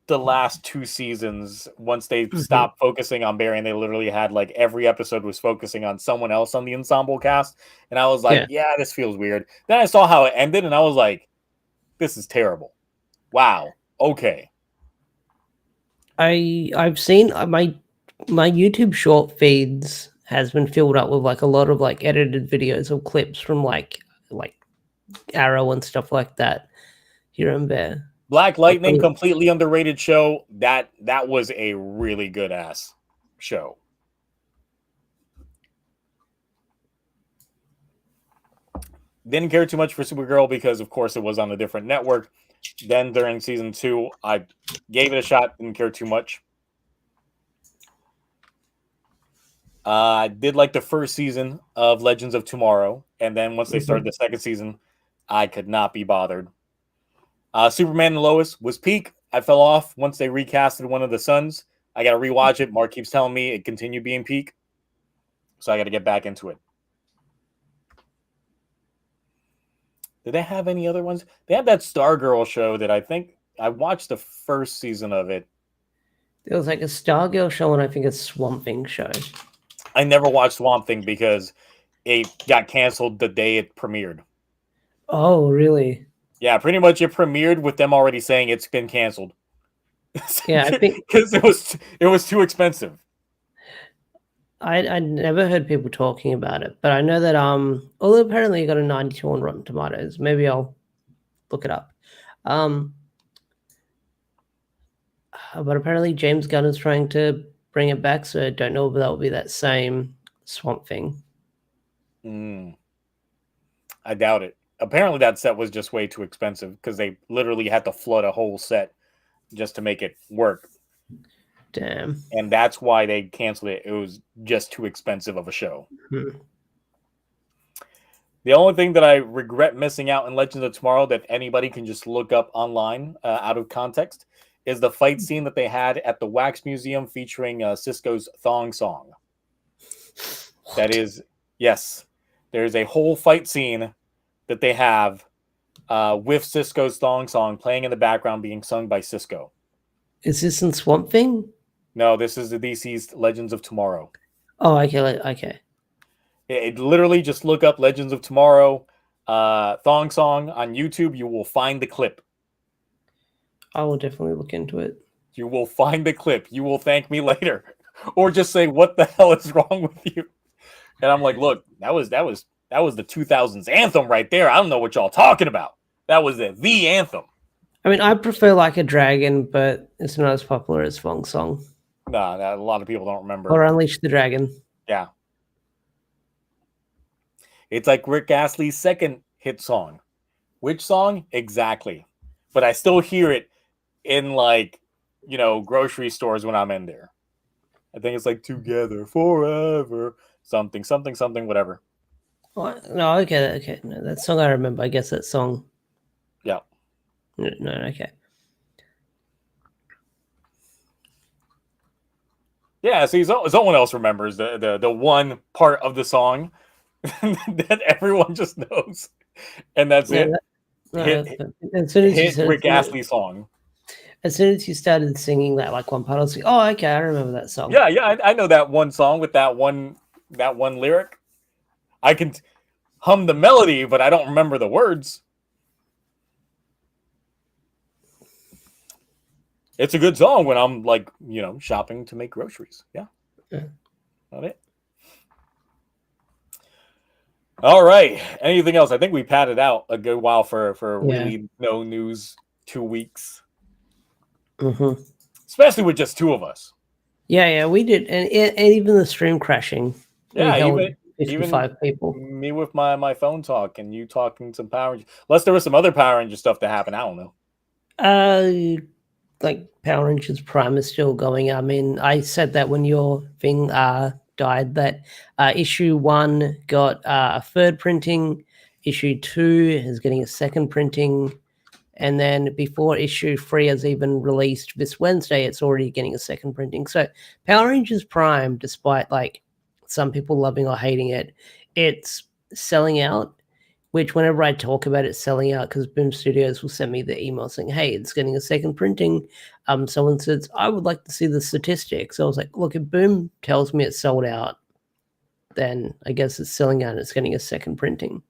the last 2 seasons, once they stopped focusing on Barry, and they literally had like every episode was focusing on someone else on the ensemble cast, and I was like, yeah, this feels weird. Then I saw how it ended, and I was like, this is terrible. Wow. Okay. I've seen my YouTube short feeds has been filled up with like a lot of like edited videos or clips from like Arrow and stuff like that here and there. Black Lightning, completely underrated show. That was a really good ass show. Didn't care too much for Supergirl because, of course, it was on a different network. Then during season 2, I gave it a shot. Didn't care too much. I did like the first season of Legends of Tomorrow, and then once they started the second season, I could not be bothered. Superman and Lois was peak. I fell off once they recasted one of the sons. I got to rewatch it. Mark keeps telling me it continued being peak, so I got to get back into it. Did they have any other ones? They had that Stargirl show that I think I watched the first season of it. There was like a Stargirl show and I think a Swamp Thing show. I never watched Swamp Thing because it got canceled the day it premiered. Oh, really? Yeah, pretty much it premiered with them already saying it's been canceled. Yeah, I think because it was too expensive. I never heard people talking about it, but I know that although apparently it got a 92 on Rotten Tomatoes, maybe I'll look it up. But apparently James Gunn is trying to bring it back, so I don't know if that will be that same Swamp Thing. I doubt it. Apparently that set was just way too expensive because they literally had to flood a whole set just to make it work. Damn. And that's why they canceled it. It was just too expensive of a show. The only thing that I regret missing out in Legends of Tomorrow that anybody can just look up online out of context is the fight scene that they had at the Wax Museum featuring Cisco's Thong Song. What? That is, yes, there's a whole fight scene that they have with Cisco's Thong Song playing in the background being sung by Cisco. Is this in Swamp Thing? No, this is the DC's Legends of Tomorrow. Oh, okay. It literally just look up Legends of Tomorrow Thong Song on YouTube. You will find the clip. I will definitely look into it. You will find the clip. You will thank me later. Or just say, what the hell is wrong with you? And I'm like, look, that was the 2000s anthem right there. I don't know what y'all talking about. That was the anthem. I mean, I prefer Like a Dragon, but it's not as popular as Thong Song. Nah, a lot of people don't remember. Or Unleash the Dragon. Yeah. It's like Rick Astley's second hit song. Which song? Exactly. But I still hear it in grocery stores when I'm in there. I think it's like Together Forever, something, whatever. Oh, no, okay. No, that song I remember. I guess that song. Yeah. No, okay. Yeah, see, someone else remembers the one part of the song that everyone just knows, and that's it. Hit Rick Astley song. As soon as you started singing that, like one part, I was like, "Oh, okay, I remember that song." Yeah, I know that one song with that one lyric. I can hum the melody, but I don't remember the words. It's a good song when I'm shopping to make groceries. Yeah. Not it. All right. Anything else? I think we padded out a good while for really no news 2 weeks. Especially with just 2 of us. Yeah, we did, and even the stream crashing. Yeah, even 55 people. Me with my phone talk and you talking some Power Rangers. Unless there was some other Power Ranger stuff that happened. I don't know. Like Power Rangers Prime is still going. I mean, I said that when your thing died, that issue 1 got a 3rd printing, issue 2 is getting a 2nd printing, and then before issue 3 is even released this Wednesday, it's already getting a 2nd printing. So Power Rangers Prime, despite some people loving or hating it, it's selling out. which whenever I talk about it selling out, because Boom Studios will send me the email saying, hey, it's getting a second printing. Someone says, I would like to see the statistics. So I was like, look, if Boom tells me it's sold out, then I guess it's selling out and it's getting a second printing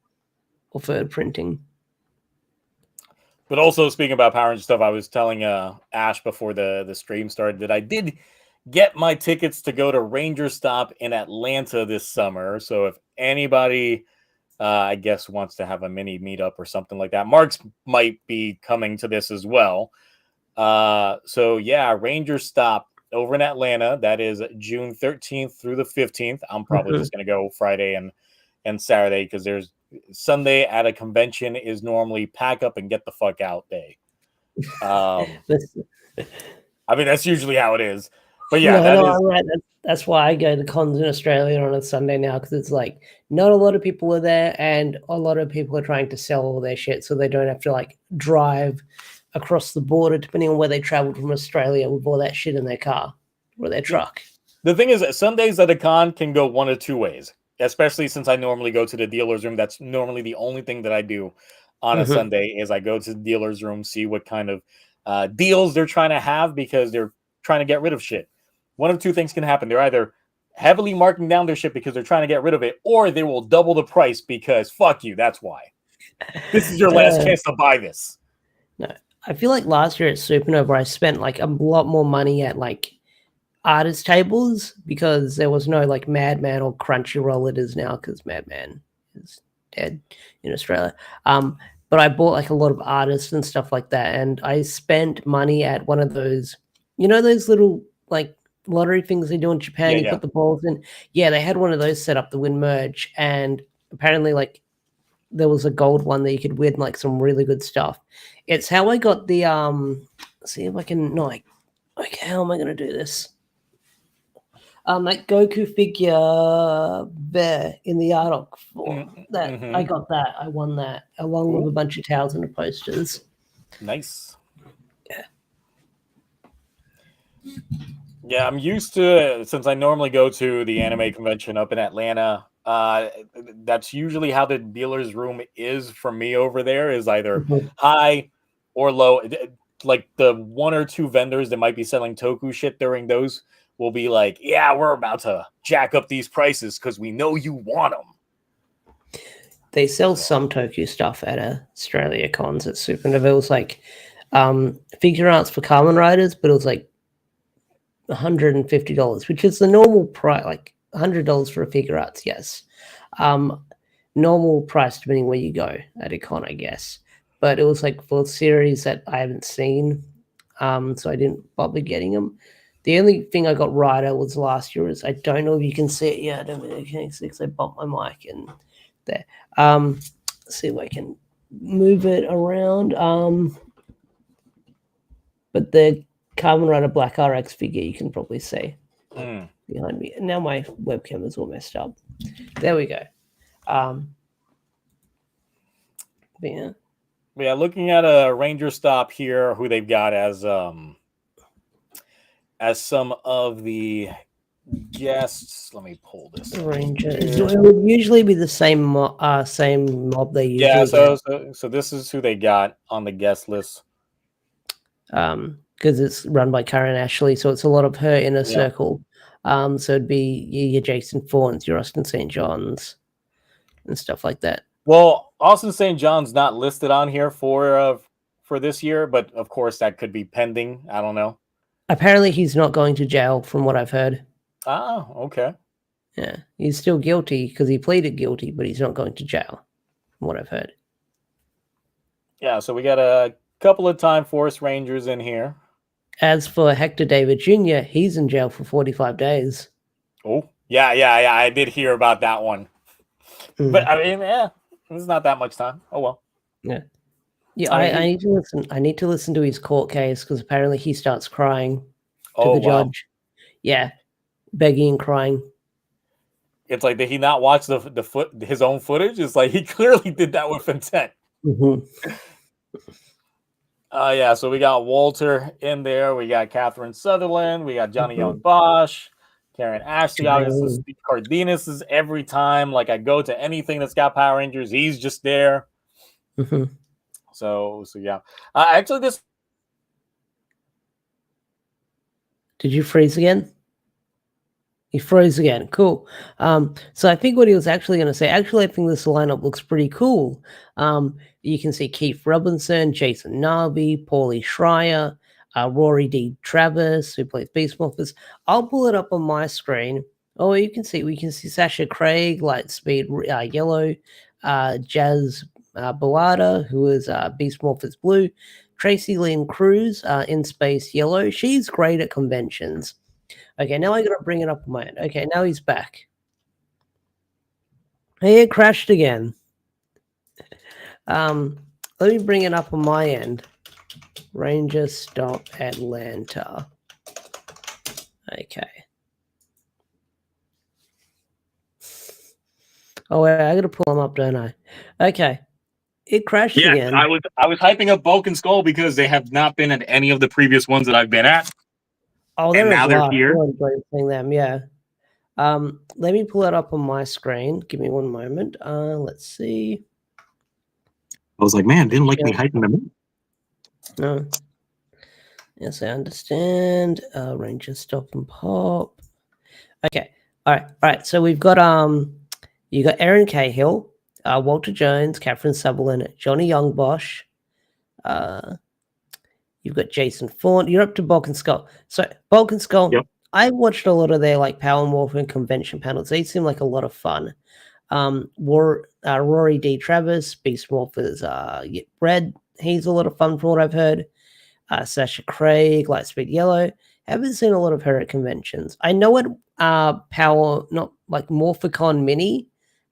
or third printing. But also speaking about Power Ranger stuff, I was telling Ash before the stream started that I did get my tickets to go to Ranger Stop in Atlanta this summer. So if anybody, I guess, wants to have a mini meetup or something like that, Marks might be coming to this as well. So yeah, Ranger Stop over in Atlanta. That is June 13th through the 15th. I'm probably just going to go Friday and Saturday because there's Sunday at a convention is normally pack up and get the fuck out day. I mean, that's usually how it is. But yeah, I'm right. That's why I go to cons in Australia on a Sunday now, because it's like not a lot of people are there and a lot of people are trying to sell all their shit so they don't have to like drive across the border, depending on where they traveled from Australia with all that shit in their car or their truck. The thing is that Sundays at a con can go one of two ways, especially since I normally go to the dealer's room. That's normally the only thing that I do on a Sunday is I go to the dealer's room, see what kind of deals they're trying to have because they're trying to get rid of shit. One of two things can happen. They're either heavily marking down their shit because they're trying to get rid of it, or they will double the price because fuck you. That's why. This is your last chance to buy this. No, I feel like last year at Supernova, I spent like a lot more money at like artist tables because there was no like Madman or Crunchyroll. It is now because Madman is dead in Australia. But I bought like a lot of artists and stuff like that, and I spent money at one of those, you know, those little like lottery things they do in Japan. You put the balls in. Yeah, they had one of those set up to win merch, and apparently like there was a gold one that you could win like some really good stuff. It's how I got the see if I can how am I gonna do this? That Goku figure there in the Artok form. I got that. I won that along with a bunch of towels and posters. Nice. Yeah. Yeah, I'm used to, since I normally go to the anime convention up in Atlanta, that's usually how the dealer's room is for me over there, is either high or low. Like the one or two vendors that might be selling Toku shit during those will be like, yeah, we're about to jack up these prices because we know you want them. They sell some Toku stuff at Australia cons at Supernova. It was like figure arts for Kamen Riders, but it was like $150, which is the normal price, like $100 for a figure arts, yes. Normal price depending where you go at a con, I guess. But it was like for series that I haven't seen, so I didn't bother getting them. The only thing I got Rider was last year. Is I don't know if you can see it. Yeah, I don't know if you can see because I bumped my mic in there. Let's see if I can move it around. But the Kamen Rider Black RX figure you can probably see behind me. And now my webcam is all messed up. There we go. Yeah, looking at a Ranger Stop here, who they've got as some of the guests. Let me pull this. Ranger. It would usually be the same mob they usually get. So this is who they got on the guest list. Because it's run by Karen Ashley, so it's a lot of her inner circle. So it'd be your Jason Fawns, your Austin St. John's, and stuff like that. Well, Austin St. John's not listed on here for this year, but of course that could be pending. I don't know. Apparently, he's not going to jail, from what I've heard. Ah, okay. Yeah, he's still guilty because he pleaded guilty, but he's not going to jail, from what I've heard. Yeah, so we got a couple of Time Force Rangers in here. As for Hector David Jr., he's in jail for 45 days. Oh, yeah. I did hear about that one. But I mean, it's not that much time. Oh well. Yeah. Yeah, I need to listen. I need to listen to his court case because apparently he starts crying to the judge. Yeah, begging and crying. It's like, did he not watch his own footage? It's like he clearly did that with intent. Yeah, so we got Walter in there. We got Catherine Sutherland. We got Johnny Young Bosch, Karen Ashley, obviously. Steve Cardenas is every time. Like I go to anything that's got Power Rangers, he's just there. So yeah. Actually, this. Did you freeze again? He froze again. Cool. So I think what he was actually going to say, I think this lineup looks pretty cool. You can see Keith Robinson, Jason Narby, Paulie Schreier, Rory D. Travis, who plays Beast Morphers. I'll pull it up on my screen. Oh, we can see Sasha Craig, Lightspeed Yellow, Jazz Boada, who is Beast Morphers Blue, Tracy Lynn Cruz in Space Yellow. She's great at conventions. Okay, now I gotta bring it up on my end. Okay, now he's back. Hey, it crashed again. Let me bring it up on my end. Ranger Stop Atlanta. Okay. Oh wait, I gotta pull them up, don't I? Okay. It crashed again. I was hyping up Bulk and Skull because they have not been at any of the previous ones that I've been at. Oh, they're here. Them, yeah. Let me pull it up on my screen. Give me one moment. Let's see. I was like, man, didn't like me hyping them. No. Yes, I understand. Ranger Stop and Pop. Okay. All right. So we've got you got Aaron Cahill, Walter Jones, Catherine Sutherland, Johnny Youngbosch. You've got Jason Fawn. You're up to Bulk and Skull. So Bulk and Skull, yep. I watched a lot of their like Power Morphin convention panels. They seem like a lot of fun. Rory D. Travis, Beast Morphers, Red. He's a lot of fun from what I've heard. Sasha Craig, Lightspeed Yellow. Haven't seen a lot of her at conventions. I know at Power, not like Morphicon Mini.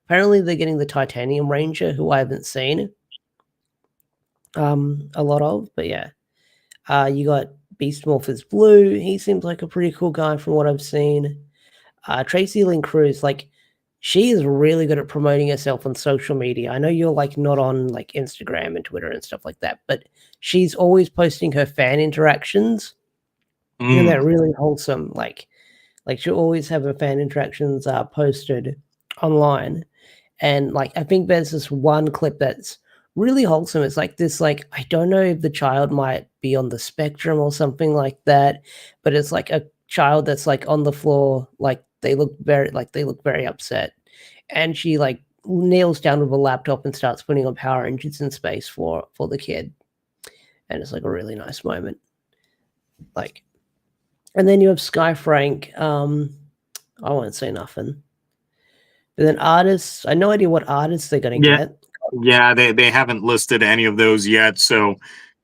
Apparently they're getting the Titanium Ranger, who I haven't seen a lot of, but yeah. You got Beast Morphers Blue. He seems like a pretty cool guy from what I've seen. Tracy Lynn Cruz, like, she is really good at promoting herself on social media. I know you're like not on like Instagram and Twitter and stuff like that, but she's always posting her fan interactions. And they're really wholesome. Like she'll always have her fan interactions posted online. And like, I think there's this one clip that's really wholesome. It's like this, like, I don't know if the child might be on the spectrum or something like that, but it's like a child that's like on the floor, like they look very upset. And she like kneels down with a laptop and starts putting on Power Rangers in space for the kid. And it's like a really nice moment. Like, and then you have Sky Frank. I won't say nothing. But then artists, I have no idea what artists they're going to get. Yeah, they haven't listed any of those yet. So,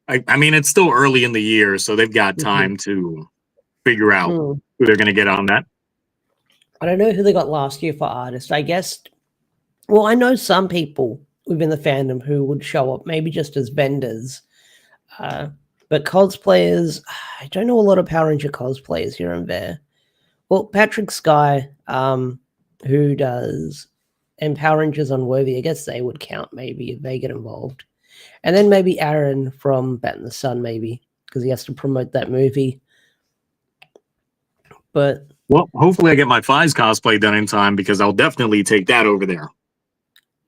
I mean, it's still early in the year, so they've got time to figure out who they're going to get on that. I don't know who they got last year for artists. I guess, well, I know some people within the fandom who would show up maybe just as vendors. But cosplayers, I don't know a lot of Power Ranger cosplayers here and there. Well, Patrick Sky, who does and Power Rangers Unworthy, I guess they would count maybe if they get involved. And then maybe Aaron from Bat in the Sun, maybe, because he has to promote that movie. But well, hopefully I get my Fives cosplay done in time because I'll definitely take that over there.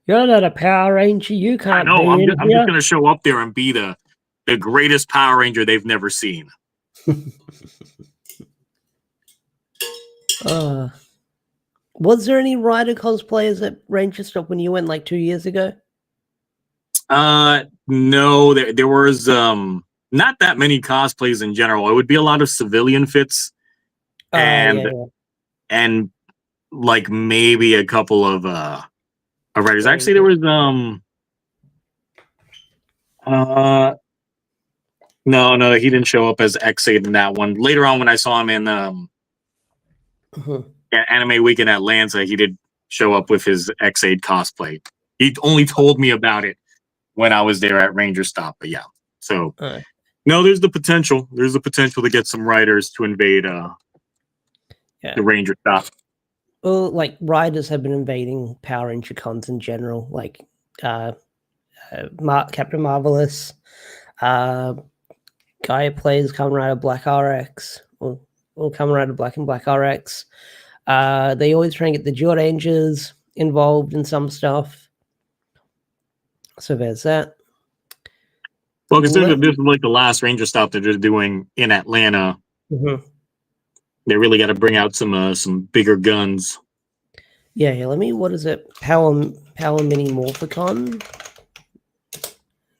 You're not a Power Ranger. You can't. I know. I'm just going to show up there and be the greatest Power Ranger they've never seen. Was there any Rider cosplayers at Ranger Stop when you went like 2 years ago? No, there was not that many cosplays in general. It would be a lot of civilian fits, and like maybe a couple of writers. Actually, there was no, he didn't show up as X8 in that one. Later on, when I saw him in Anime Week in Atlanta, he did show up with his X8 cosplay. He only told me about it when I was there at Ranger Stop. But yeah, so no, there's the potential. There's the potential to get some writers to invade the Ranger Stop. Well, like writers have been invading Power Ranger cons in general, like Captain Marvelous, guy who plays Kamen Rider Black RX, or Kamen Rider Black and Black RX. They always try and get the Jaw Rangers involved in some stuff. So there's that. Well, considering this is like the last Ranger stuff that they're doing in Atlanta, they really got to bring out some bigger guns. Yeah, let me. What is it? Power Mini Morphicon?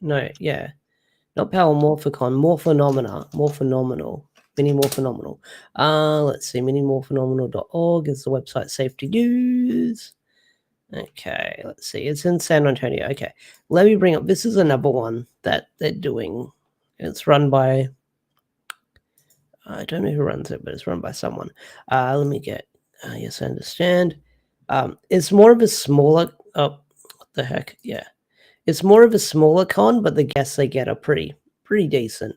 No, yeah, not Power Morphicon. Morphenomenal. Mini Morphenomenal. Let's see. Minimorphenomenal.org is the website. Safety news. Okay, let's see. It's in San Antonio. Okay, let me bring up. This is another one that they're doing. It's run by. I don't know who runs it, but it's run by someone. Let me get. Yes, I understand. It's more of a smaller. Oh, what the heck? Yeah, it's more of a smaller con, but the guests they get are pretty decent.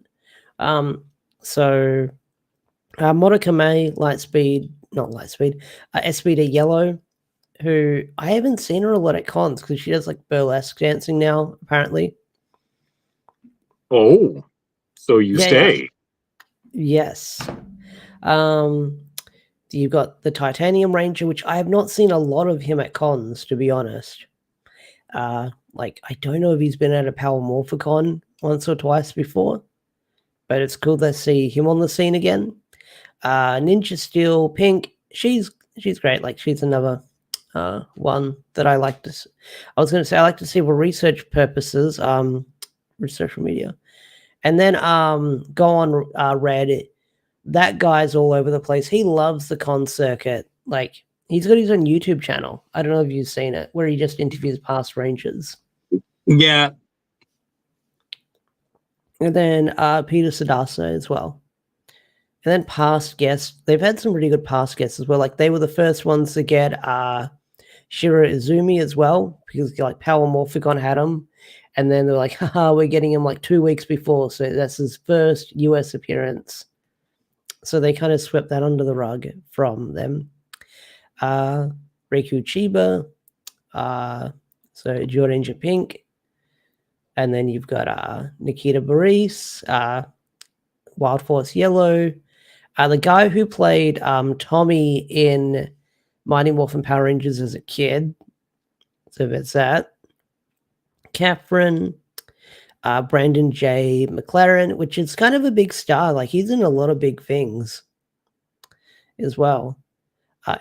So Motoka SPD Yellow, who I haven't seen her a lot at cons because she does like burlesque dancing now, apparently. Oh, so you stay. Yes. You've got the Titanium Ranger, which I have not seen a lot of him at cons, to be honest. Like, I don't know if he's been at a Power Morphicon once or twice before, but it's cool to see him on the scene again. Ninja Steel Pink, she's great. Like, she's another one that I like to see. I was going to say I like to see for research purposes, social media. And then go on Reddit. That guy's all over the place. He loves the con circuit. Like, he's got his own YouTube channel. I don't know if you've seen it, where he just interviews past rangers. Yeah. And then Peter Sadasa as well. And then past guests. They've had some really good past guests as well. Like, they were the first ones to get Shiro Izumi as well, because like Power Morphicon had him. And then they're like, haha, we're getting him like 2 weeks before. So that's his first US appearance. So they kind of swept that under the rug from them. Riku Chiba. So Jordan Pink. And then you've got Nikita Baris, Wild Force Yellow. The guy who played Tommy in Mighty Morphin Power Rangers as a kid. So that's that. Catherine. Brandon J. McLaren, which is kind of a big star. Like, he's in a lot of big things as well.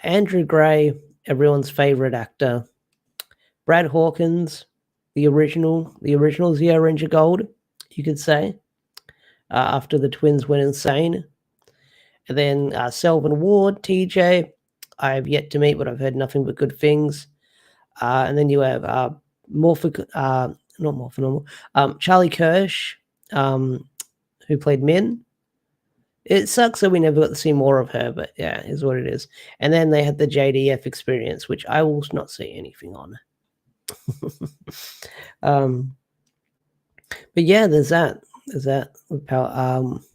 Andrew Gray, everyone's favorite actor. Brad Hawkins, the original Zero Ranger Gold, you could say, after the twins went insane. And then Selvin Ward, TJ, I have yet to meet, but I've heard nothing but good things. And then you have Charlie Kirsch, who played Min. It sucks that we never got to see more of her, but yeah, is what it is. And then they had the JDF experience, which I will not see anything on. But yeah, there's that.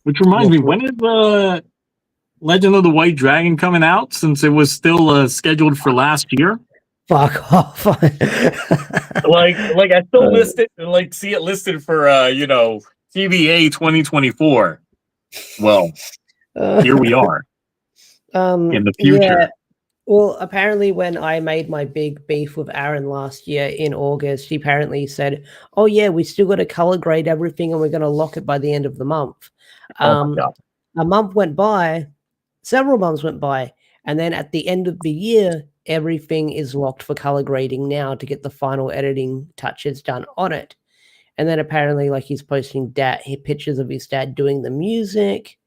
Which reminds me, when is Legend of the White Dragon coming out? Since it was still scheduled for last year. Fuck off. like I still listed, like see it listed for TBA 2024. Well, here we are in the future. Yeah. Well, apparently when I made my big beef with Aaron last year in August, he apparently said, oh yeah, we still got to color grade everything and we're going to lock it by the end of the month. A month went by, several months went by, and then at the end of the year, everything is locked for color grading now to get the final editing touches done on it. And then apparently, like, he's posting pictures of his dad doing the music.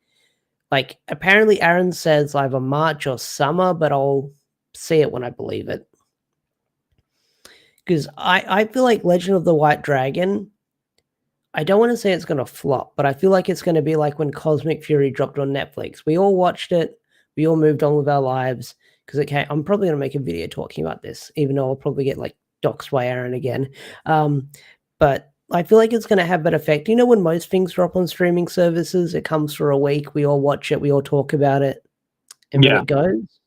Like, apparently Aaron says either March or summer, but I'll see it when I believe it. Because I feel like Legend of the White Dragon, I don't want to say it's going to flop, but I feel like it's going to be like when Cosmic Fury dropped on Netflix. We all watched it. We all moved on with our lives. Because I'm probably going to make a video talking about this, even though I'll probably get like doxed by Aaron again. But I feel like it's going to have that effect. You know, when most things drop on streaming services, it comes for a week. We all watch it. We all talk about it. And then it goes.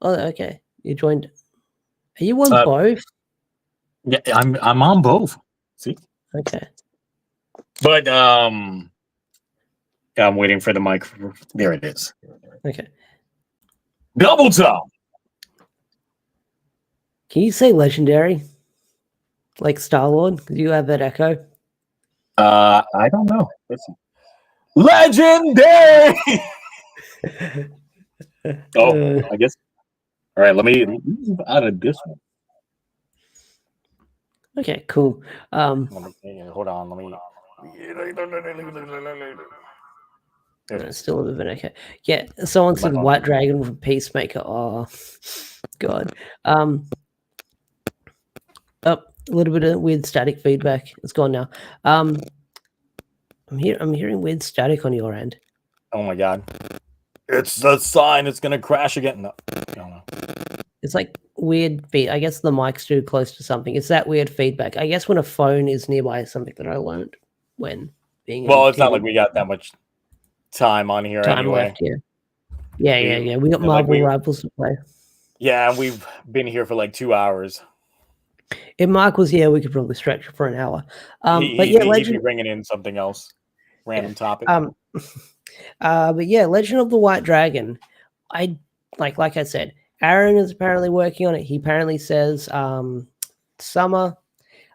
Oh, okay. You joined. Are you on both? Yeah, I'm on both. See? Okay. But I'm waiting for the mic. There it is. Okay. Double tap. Can you say legendary? Like Star-Lord? Do you have that echo? I don't know. Listen. Legendary. Oh, I guess. All right, let me out of this one. Okay, cool. Hold on, let me. Still moving. Okay. Yeah. Someone said White Dragon from Peacemaker. Oh, God. A little bit of weird static feedback. It's gone now. I'm hearing weird static on your end. Oh my God. It's the sign. It's gonna crash again. No. It's like weird feed. I guess the mic's too close to something. It's that weird feedback. I guess when a phone is nearby is something that I learned when being. Well, it's not like we got that much time on here anyway. Left, yeah. We got Marvel Rivals to play. Yeah, and we've been here for like 2 hours. If Mark was here, we could probably stretch it for an hour. He'd be bringing in something else, random topic. But yeah, Legend of the White Dragon. Like I said, Aaron is apparently working on it. He apparently says summer.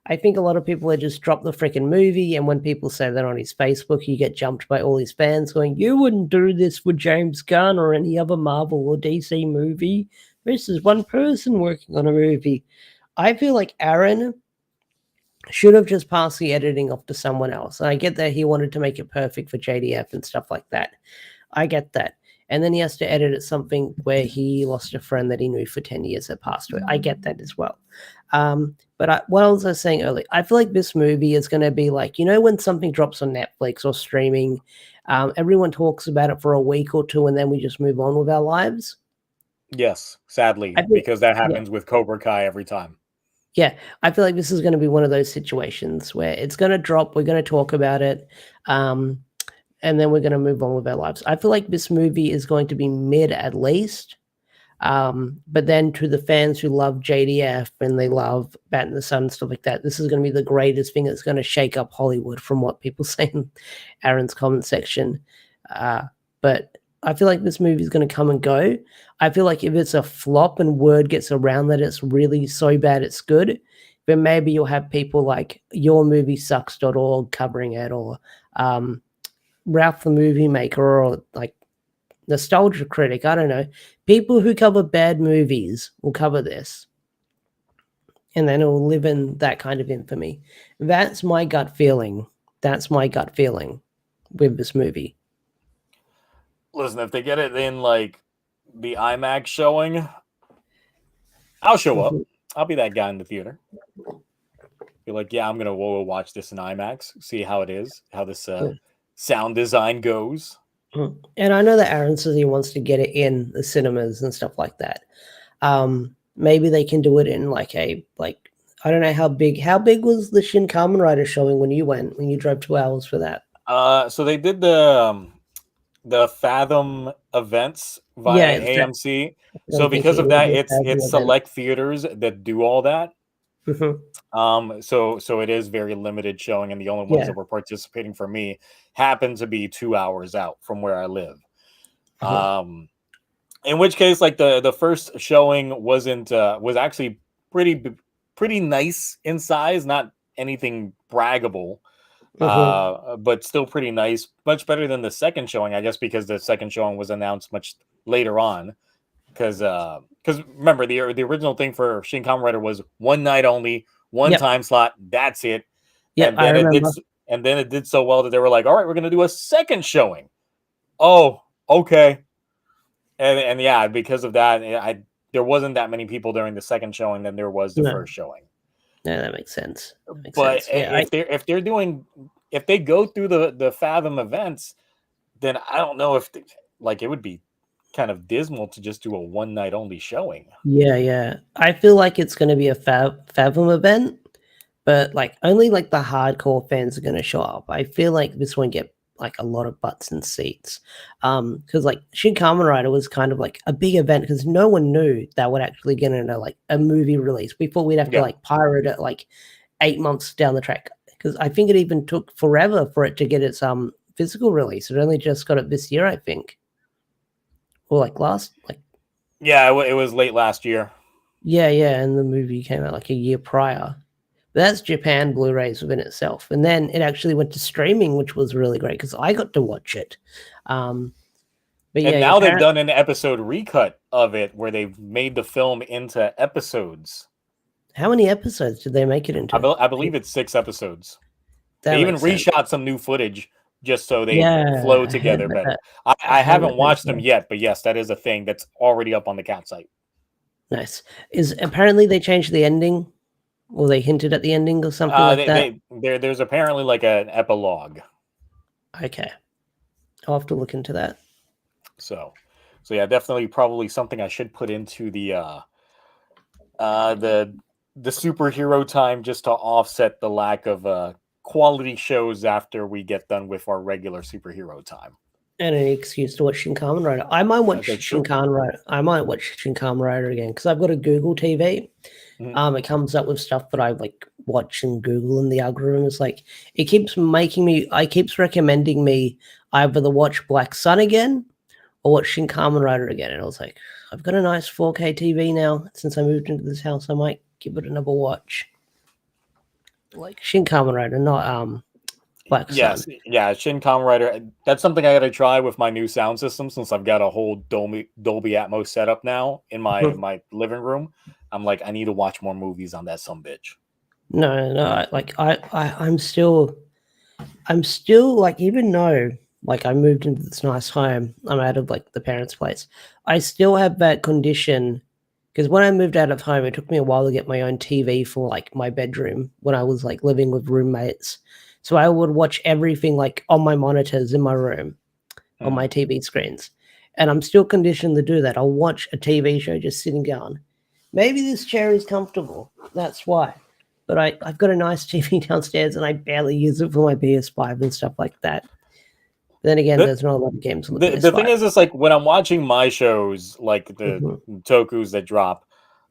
I think a lot of people had just dropped the freaking movie, and when people say that on his Facebook, you get jumped by all his fans going, "You wouldn't do this with James Gunn or any other Marvel or DC movie. This is one person working on a movie." I feel like Aaron should have just passed the editing off to someone else. And I get that he wanted to make it perfect for JDF and stuff like that. I get that. And then he has to edit it something where he lost a friend that he knew for 10 years that passed away. I get that as well. But what was I saying earlier? I feel like this movie is going to be like, when something drops on Netflix or streaming, everyone talks about it for a week or two and then we just move on with our lives. Yes, sadly, because that happens with Cobra Kai every time. Yeah, I feel like this is going to be one of those situations where it's going to drop, we're going to talk about it, and then we're going to move on with our lives. I feel like this movie is going to be mid at least, but then to the fans who love JDF and they love Bat in the Sun and stuff like that, this is going to be the greatest thing that's going to shake up Hollywood from what people say in Aaron's comment section. But I feel like this movie is going to come and go. I feel like if it's a flop and word gets around that it's really so bad it's good, then maybe you'll have people like yourmoviesucks.org covering it, or Ralph the Movie Maker, or like Nostalgia Critic. I don't know. People who cover bad movies will cover this. And then it will live in that kind of infamy. That's my gut feeling. That's my gut feeling with this movie. Listen, if they get it in like the IMAX showing, I'll show up. I'll be that guy in the theater. Be like, yeah, I'm gonna watch this in IMAX, see how it is, how this sound design goes. And I know that Aaron says he wants to get it in the cinemas and stuff like that. Maybe they can do it in like I don't know how big was the Shin Kamen Rider showing when you drove 2 hours for that? So they did the Fathom events via AMC. So because of that, it's select theaters that do all that. So it is very limited showing, and the only ones that were participating for me happen to be 2 hours out from where I live. In which case, like the first showing was actually pretty nice in size, not anything braggable. But still pretty nice, much better than the second showing, I guess, because the second showing was announced much later on. Because remember, the original thing for Shin Kamen Rider was one night only, one time slot, that's it. Yeah, and then it did so well that they were like, all right, we're gonna do a second showing. Oh, okay. And yeah, because of that, there wasn't that many people during the second showing than there was the first showing. Yeah, that makes sense. If they go through the Fathom events, then I don't know if it would be kind of dismal to just do a one night only showing. Yeah. I feel like it's going to be a Fathom event, but like only like the hardcore fans are going to show up. I feel like this won't get like a lot of butts and seats, because like Shin Kamen Rider was kind of like a big event because no one knew that would actually get into like a movie release. We thought we'd have to like pirate it like 8 months down the track, because I think it even took forever for it to get its physical release. It only just got it this year, I think, or like last Yeah, it was late last year. Yeah, and the movie came out like a year prior. That's Japan Blu-rays within itself, and then it actually went to streaming, which was really great because I got to watch it. But and now they've done an episode recut of it where they've made the film into episodes. How many episodes did they make it into? I believe it's 6 episodes. They even reshot some new footage just so they flow together better. I haven't watched them yet, but yes, that is a thing that's already up on the cat site. Nice. Is apparently they changed the ending, or they hinted at the ending or something like that? There's apparently like an epilogue. Okay. I'll have to look into that. So yeah, definitely probably something I should put into the superhero time just to offset the lack of quality shows after we get done with our regular superhero time. And an excuse to watch Shin Kamen Rider. I might watch Shin Kamen Rider. I might watch Shin Kamen Rider again because I've got a Google TV. Mm-hmm. It comes up with stuff that I like watch in Google, and the algorithm is like it keeps recommending me either to watch Black Sun again or watch Shin Kamen Rider again. And I was like, I've got a nice 4K TV now since I moved into this house. I might give it another watch. Like Shin Kamen Rider, not Black Sun. Yes, yeah, Shin Kamen Rider. That's something I got to try with my new sound system since I've got a whole Dolby Atmos setup now in my living room. I'm like, I need to watch more movies on that sumbitch. No, like I'm still like, even though like I moved into this nice home, I'm out of like the parents' place, I still have that condition because when I moved out of home, it took me a while to get my own TV for like my bedroom when I was like living with roommates. So I would watch everything like on my monitors in my room, on my TV screens. And I'm still conditioned to do that. I'll watch a TV show just sitting down. Maybe this chair is comfortable. That's why. But I've got a nice TV downstairs and I barely use it for my PS5 and stuff like that. Then again, there's not a lot of games on the PS5. The thing is, it's like when I'm watching my shows, like the Tokus that drop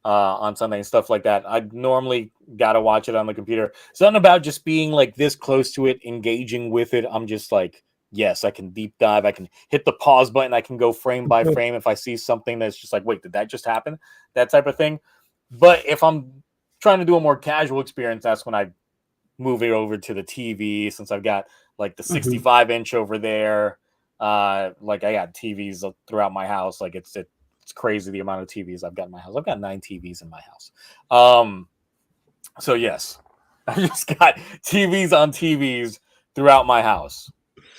on Sunday and stuff like that, I normally got to watch it on the computer. Something about just being like this close to it, engaging with it. I'm just like, yes, I can deep dive. I can hit the pause button. I can go frame by frame if I see something that's just like, wait, did that just happen? That type of thing. But if I'm trying to do a more casual experience, that's when I move it over to the TV, since I've got like the 65-inch over there. Like I got TVs throughout my house. Like it's crazy the amount of TVs I've got in my house. I've got 9 TVs in my house. So yes, I just got TVs on TVs throughout my house.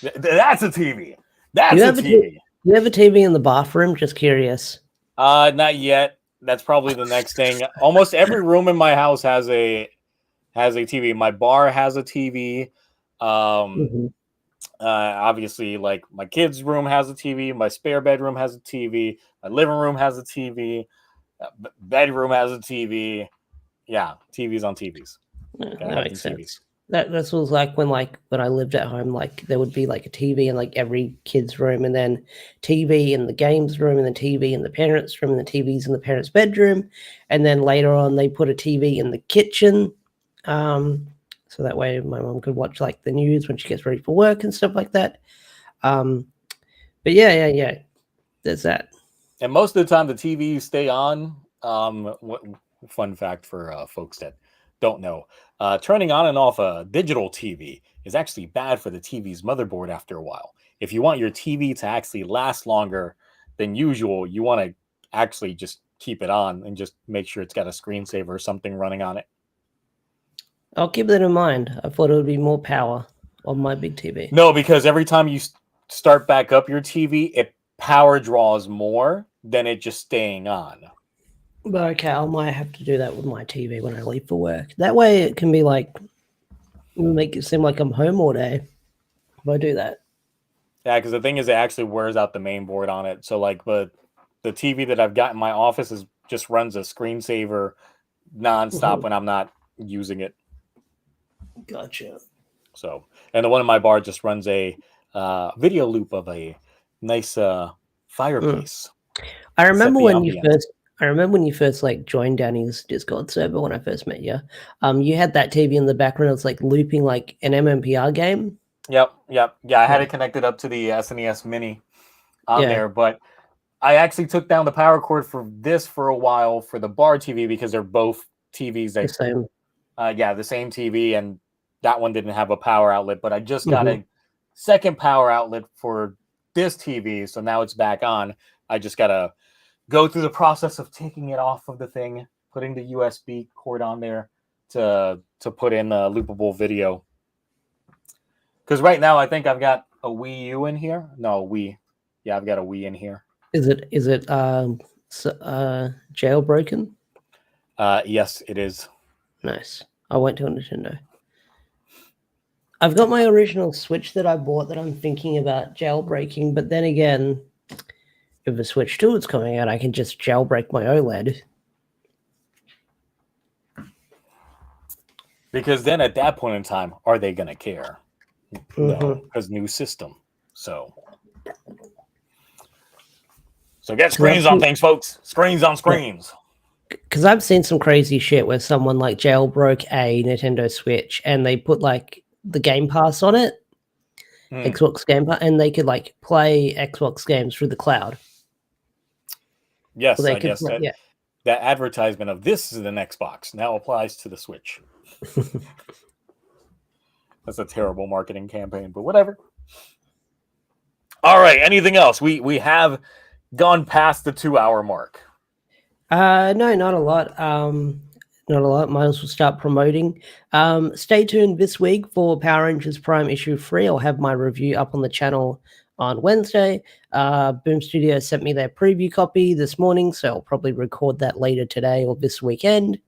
That's a TV. That's a TV. You have a TV in the bathroom? Just curious. Not yet. That's probably the next thing. Almost every room in my house has a TV. My bar has a TV. Obviously, like my kids' room has a TV. My spare bedroom has a TV. My living room has a TV. Bedroom has a TV. Yeah, TVs on TVs. That makes sense. That's what it was like when I lived at home. Like there would be like a TV in like every kid's room, and then TV in the games room, and then TV in the parents' room, and the TVs in the parents' bedroom, and then later on they put a TV in the kitchen, so that way my mom could watch like the news when she gets ready for work and stuff like that. But yeah, there's that. And most of the time the TVs stay on. Fun fact for folks that don't know, turning on and off a digital TV is actually bad for the TV's motherboard after a while. If you want your TV to actually last longer than usual, you want to actually just keep it on and just make sure it's got a screensaver or something running on it. I'll keep that in mind. I thought it would be more power on my big TV. No, because every time you start back up your TV, it power draws more than it just staying on. But okay, I might have to do that with my TV when I leave for work. That way it can be like, make it seem like I'm home all day if I do that. Yeah, because the thing is, it actually wears out the main board on it. So like the TV that I've got in my office just runs a screensaver nonstop when I'm not using it. Gotcha. So, and the one in my bar just runs a video loop of a nice fireplace. I remember when you first like joined Danny's Discord server when I first met you. You had that TV in the background. It was like looping like an MMPR game. Yep. Yeah, I had it connected up to the SNES Mini on there, but I actually took down the power cord for this for a while for the bar TV because they're both TVs that the same. The same TV, and that one didn't have a power outlet, but I just got a second power outlet for this TV, so now it's back on. I just gotta go through the process of taking it off of the thing, putting the USB cord on there to put in a loopable video. Because right now I think I've got a Wii U in here. No, Wii. Yeah, I've got a Wii in here. Is it jailbroken? Yes, it is. Nice. I went to a Nintendo. I've got my original Switch that I bought that I'm thinking about jailbreaking, but then again, if the Switch 2 is coming out, I can just jailbreak my OLED. Because then at that point in time, are they going to care? No, because new system. So get screens on things, folks. Screens on screens. Because I've seen some crazy shit where someone like jailbroke a Nintendo Switch and they put like the Game Pass on it, Xbox Game Pass, and they could like play Xbox games through the cloud. Yes, so I guess that advertisement of this is an Xbox now applies to the Switch. That's a terrible marketing campaign, but whatever. All right, anything else? We have gone past the 2-hour mark. No, not a lot. Not a lot. Might as well start promoting. Stay tuned this week for Power Rangers Prime issue 3. I'll have my review up on the channel on Wednesday. Boom Studio sent me their preview copy this morning, so I'll probably record that later today or this weekend,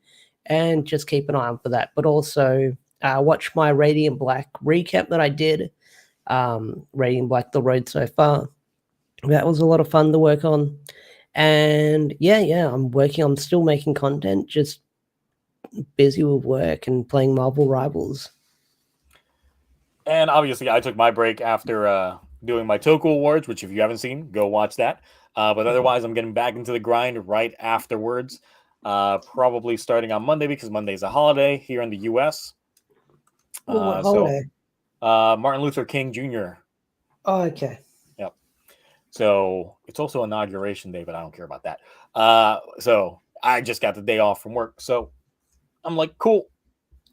and just keep an eye on for that. But also watch my Radiant Black recap that I did. Radiant Black, The Road So Far. That was a lot of fun to work on. And I'm still making content, just busy with work and playing Marvel Rivals. And obviously I took my break after doing my Toku Awards, which if you haven't seen, go watch that. But otherwise I'm getting back into the grind right afterwards. Probably starting on Monday because Monday's a holiday here in the US. What holiday? Martin Luther King Jr. Oh, okay. Yep. So it's also Inauguration Day, but I don't care about that. So I just got the day off from work. So I'm like, cool.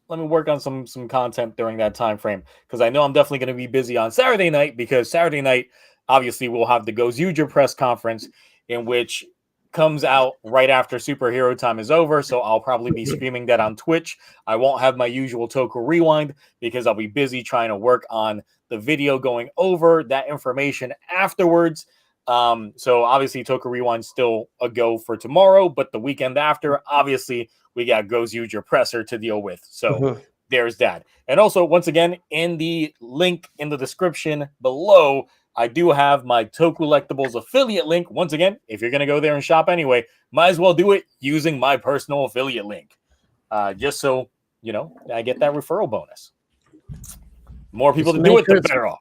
Let me work on some content during that time frame because I know I'm definitely going to be busy on Saturday night because Saturday night, obviously, we'll have the Gozuja press conference in which comes out right after Superhero Time is over, so I'll probably be streaming that on Twitch. I won't have my usual Toku Rewind because I'll be busy trying to work on the video going over that information afterwards. So obviously Toku Rewind still a go for tomorrow, but the weekend after, obviously, we got Gozuja Presser to deal with. So there's that. And also, once again, in the link in the description below, I do have my tokullectibles affiliate link. Once again, if you're going to go there and shop anyway, might as well do it using my personal affiliate link. Just so, I get that referral bonus. More people to do it, the better off.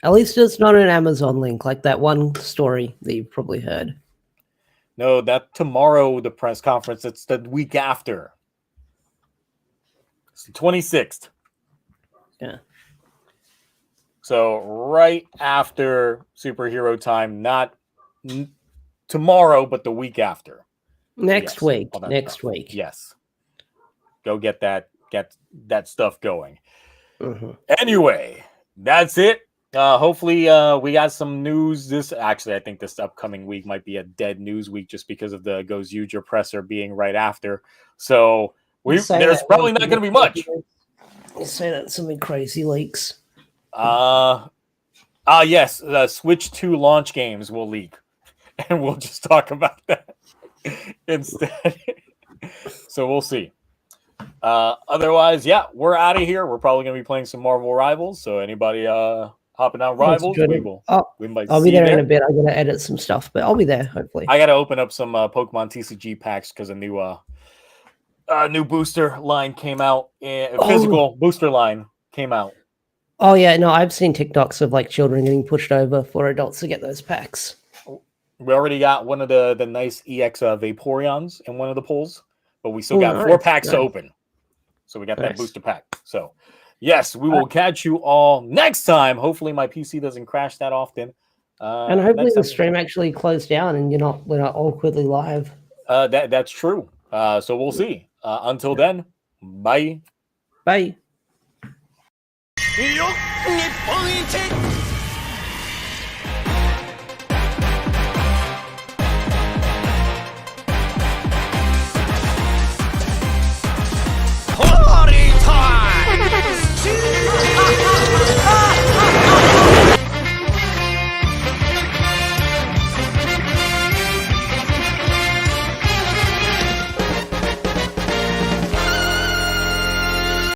At least it's not an Amazon link like that one story that you've probably heard. No, that tomorrow, the press conference, it's the week after. It's the 26th. Yeah. So right after Superhero Time, not tomorrow, but the week after. Next week. Next week. Yes. Go get that stuff going. Anyway, that's it. Hopefully we got some news actually I think this upcoming week might be a dead news week just because of the Gozuja presser being right after. So there's probably not going to be much. You say that so many crazy leaks. Yes, the Switch 2 launch games will leak. And we'll just talk about that instead. So we'll see. Otherwise, we're out of here. We're probably going to be playing some Marvel Rivals. So anybody hopping on Rivals, we might I'll be there in a bit. I'm going to edit some stuff, but I'll be there, hopefully. I got to open up some Pokemon TCG packs because a new booster line came out. Physical booster line came out. Oh, yeah. No, I've seen TikToks of like children getting pushed over for adults to get those packs. We already got one of the nice EX Vaporeons in one of the pulls, but we still got 4 packs to open. So we got that booster pack. So, yes, we will catch you all next time. Hopefully my PC doesn't crash that often. And hopefully the stream actually closed down and we're not awkwardly live. That's true. So we'll see. Until then, bye. Bye.